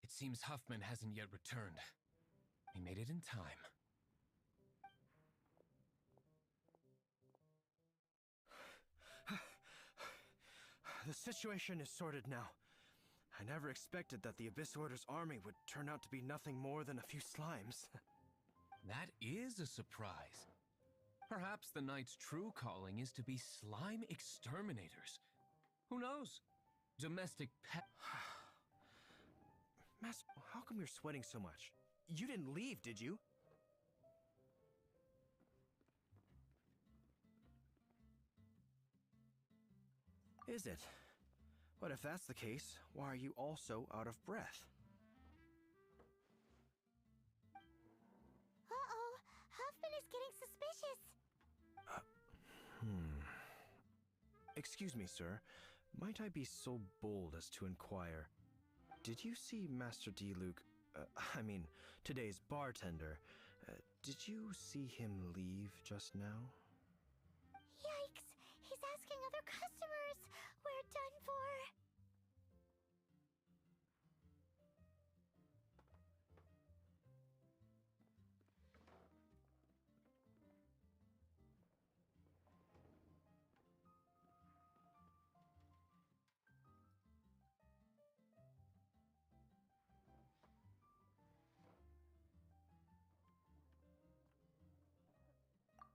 [SPEAKER 8] It seems Huffman hasn't yet returned. He made it in time.
[SPEAKER 9] The situation is sorted now. I never expected that the Abyss Order's army would turn out to be nothing more than a few slimes.
[SPEAKER 8] That is a surprise. Perhaps the Knight's true calling is to be slime exterminators. Who knows? Domestic pet...
[SPEAKER 9] Master, how come you're sweating so much? You didn't leave, did you? Is it? But if that's the case, why are you also out of breath?
[SPEAKER 2] Uh-oh, Huffman is getting suspicious.
[SPEAKER 9] Excuse me, sir. Might I be so bold as to inquire? Did you see Master D-Luke, today's bartender? Did you see him leave just now?
[SPEAKER 2] Yikes! He's asking other customers! We're done for!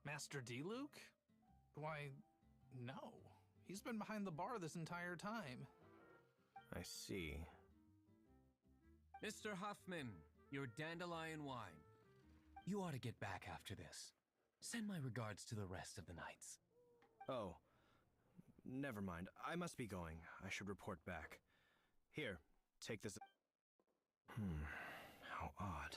[SPEAKER 3] Master D-Luke? Why, no. He's been behind the bar this entire time.
[SPEAKER 9] I see.
[SPEAKER 8] Mr. Huffman, your dandelion wine. You ought to get back after this. Send my regards to the rest of the knights.
[SPEAKER 9] Oh. Never mind. I must be going. I should report back. Here, take this. How odd.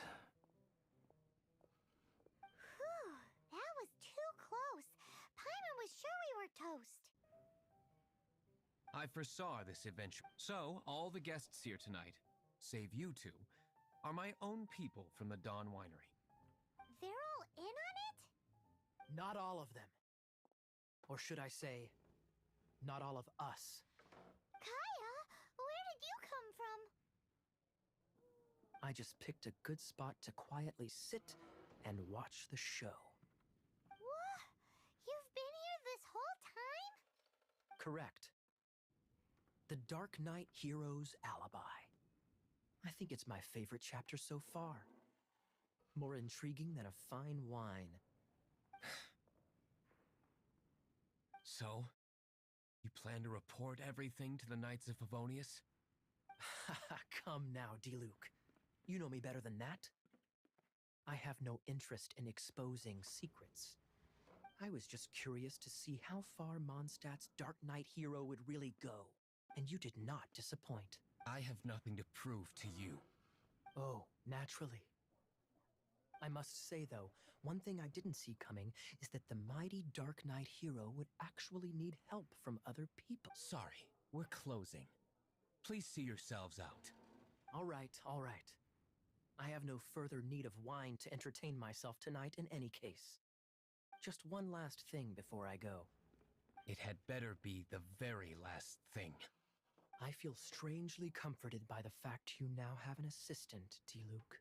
[SPEAKER 2] Whew, that was too close. Paimon was sure we were toast.
[SPEAKER 8] I foresaw this eventually. So, all the guests here tonight, save you two, are my own people from the Dawn Winery.
[SPEAKER 2] They're all in on it?
[SPEAKER 10] Not all of them. Or should I say, not all of us.
[SPEAKER 2] Kaya, where did you come from?
[SPEAKER 10] I just picked a good spot to quietly sit and watch the show.
[SPEAKER 2] What? You've been here this whole time?
[SPEAKER 10] Correct. The Dark Knight Hero's Alibi. I think it's my favorite chapter so far. More intriguing than a fine wine.
[SPEAKER 8] So, you plan to report everything to the Knights of Favonius?
[SPEAKER 10] Come now, Diluc. You know me better than that. I have no interest in exposing secrets. I was just curious to see how far Mondstadt's Dark Knight hero would really go, and you did not disappoint.
[SPEAKER 8] I have nothing to prove to you.
[SPEAKER 10] Oh, naturally. I must say, though, one thing I didn't see coming is that the mighty Dark Knight hero would actually need help from other people.
[SPEAKER 8] Sorry, we're closing. Please see yourselves out.
[SPEAKER 10] All right, all right. I have no further need of wine to entertain myself tonight in any case. Just one last thing before I go.
[SPEAKER 8] It had better be the very last thing.
[SPEAKER 10] I feel strangely comforted by the fact you now have an assistant, Diluc.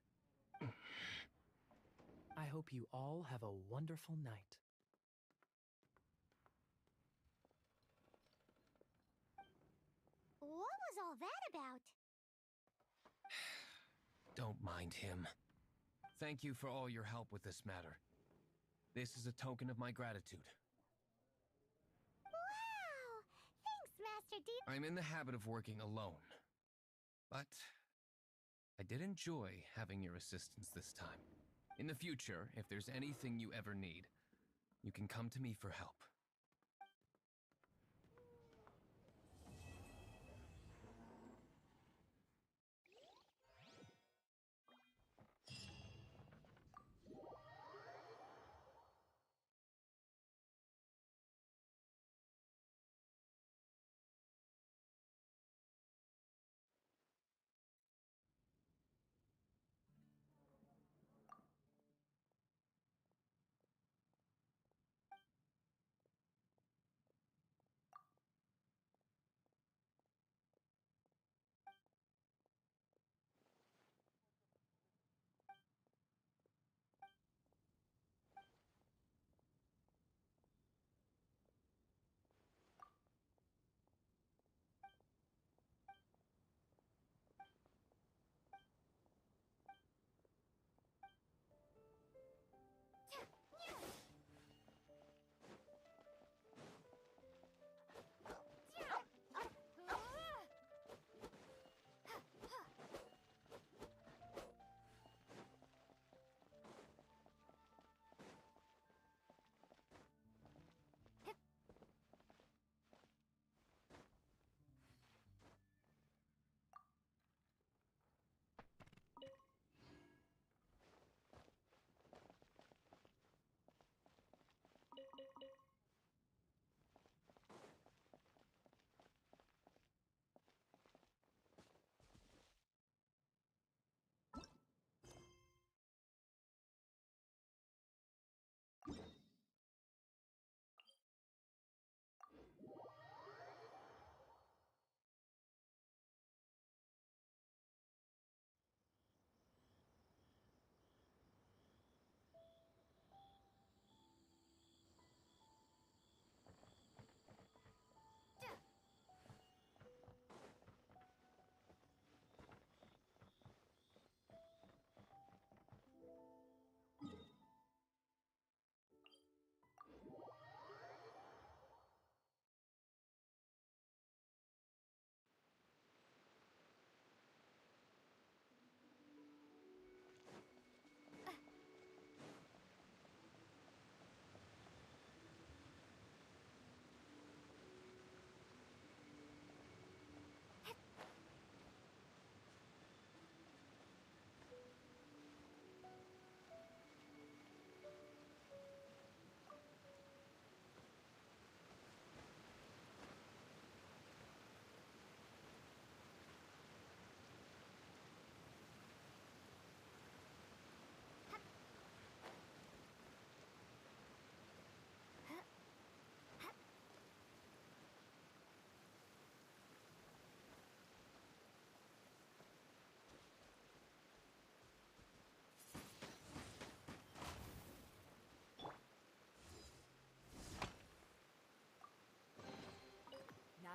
[SPEAKER 10] I hope you all have a wonderful night.
[SPEAKER 2] What was all that about?
[SPEAKER 8] Don't mind him. Thank you for all your help with this matter. This is a token of my gratitude.
[SPEAKER 2] Wow! Thanks, Master D.
[SPEAKER 8] I'm in the habit of working alone. But I did enjoy having your assistance this time. In the future, if there's anything you ever need, you can come to me for help.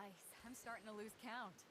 [SPEAKER 7] ice. I'm starting to lose count.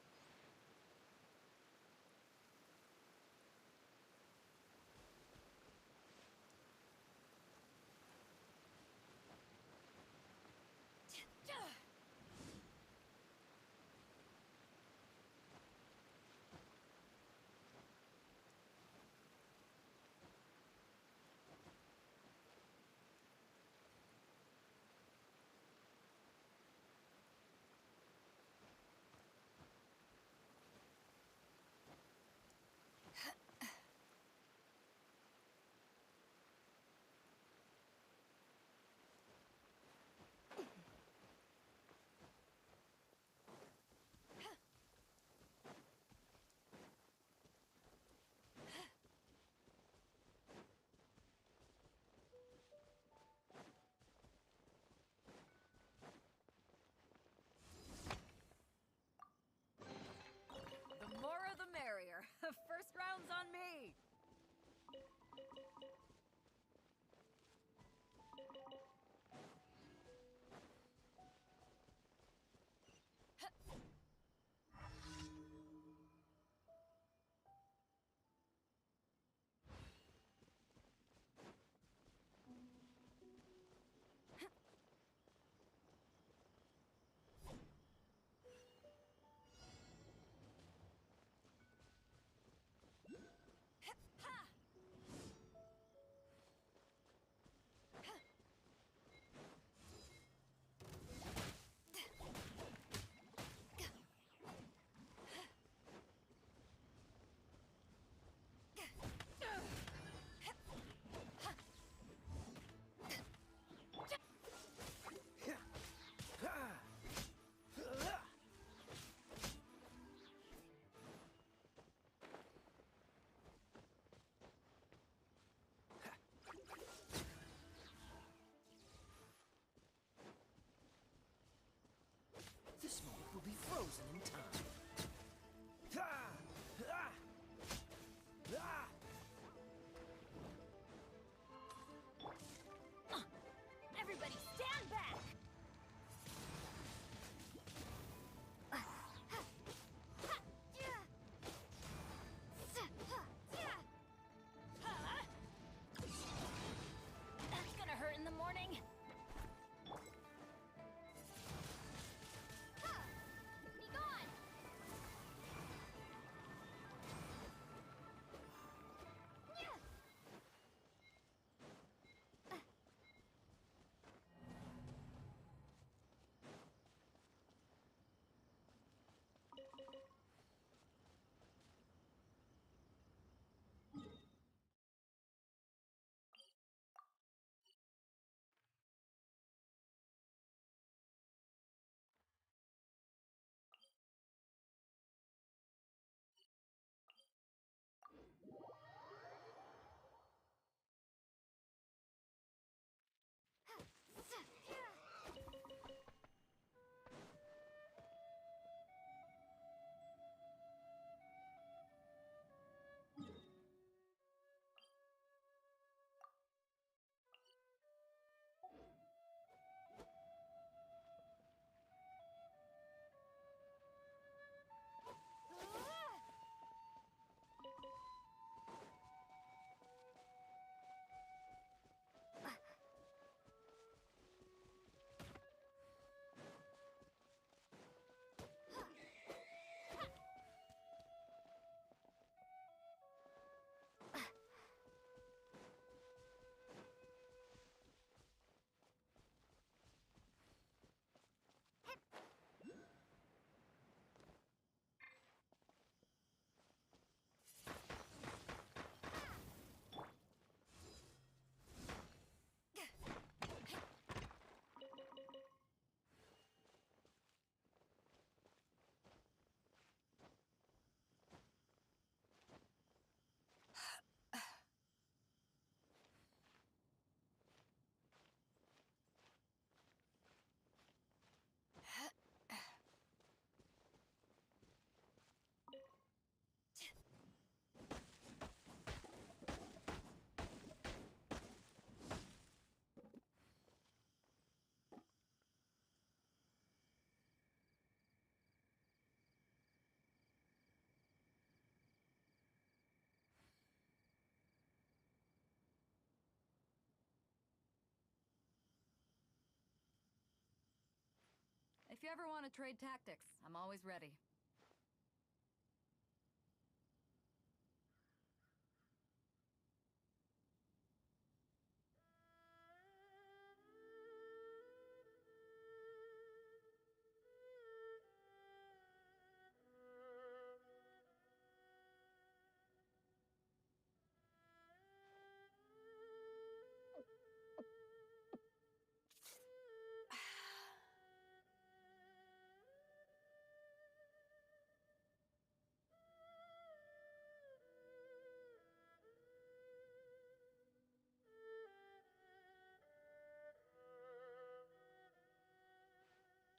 [SPEAKER 12] If you ever want to trade tactics, I'm always ready.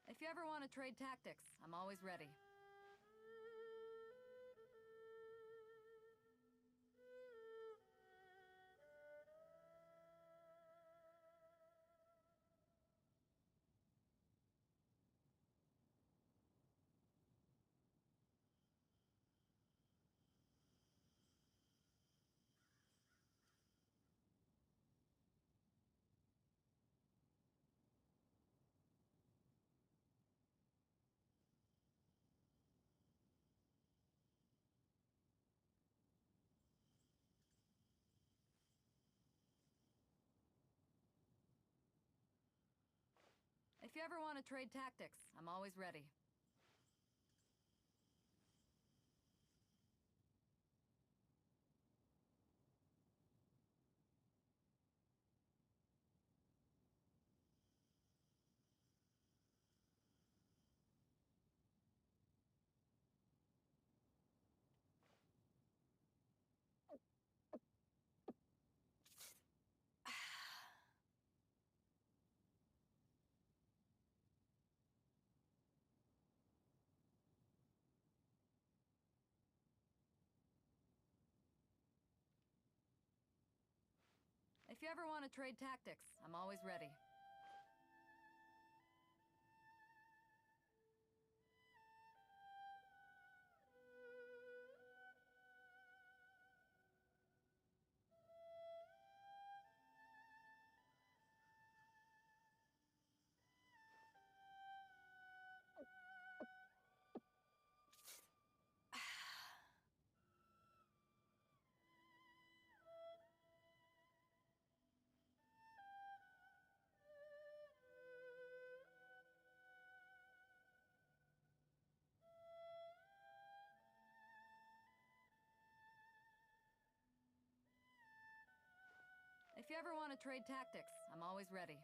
[SPEAKER 12] If you ever want to trade tactics, I'm always ready. If you ever want to trade tactics, I'm always ready. If you ever want to trade tactics, I'm always ready. If you ever want to trade tactics, I'm always ready.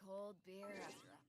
[SPEAKER 12] Cold beer after a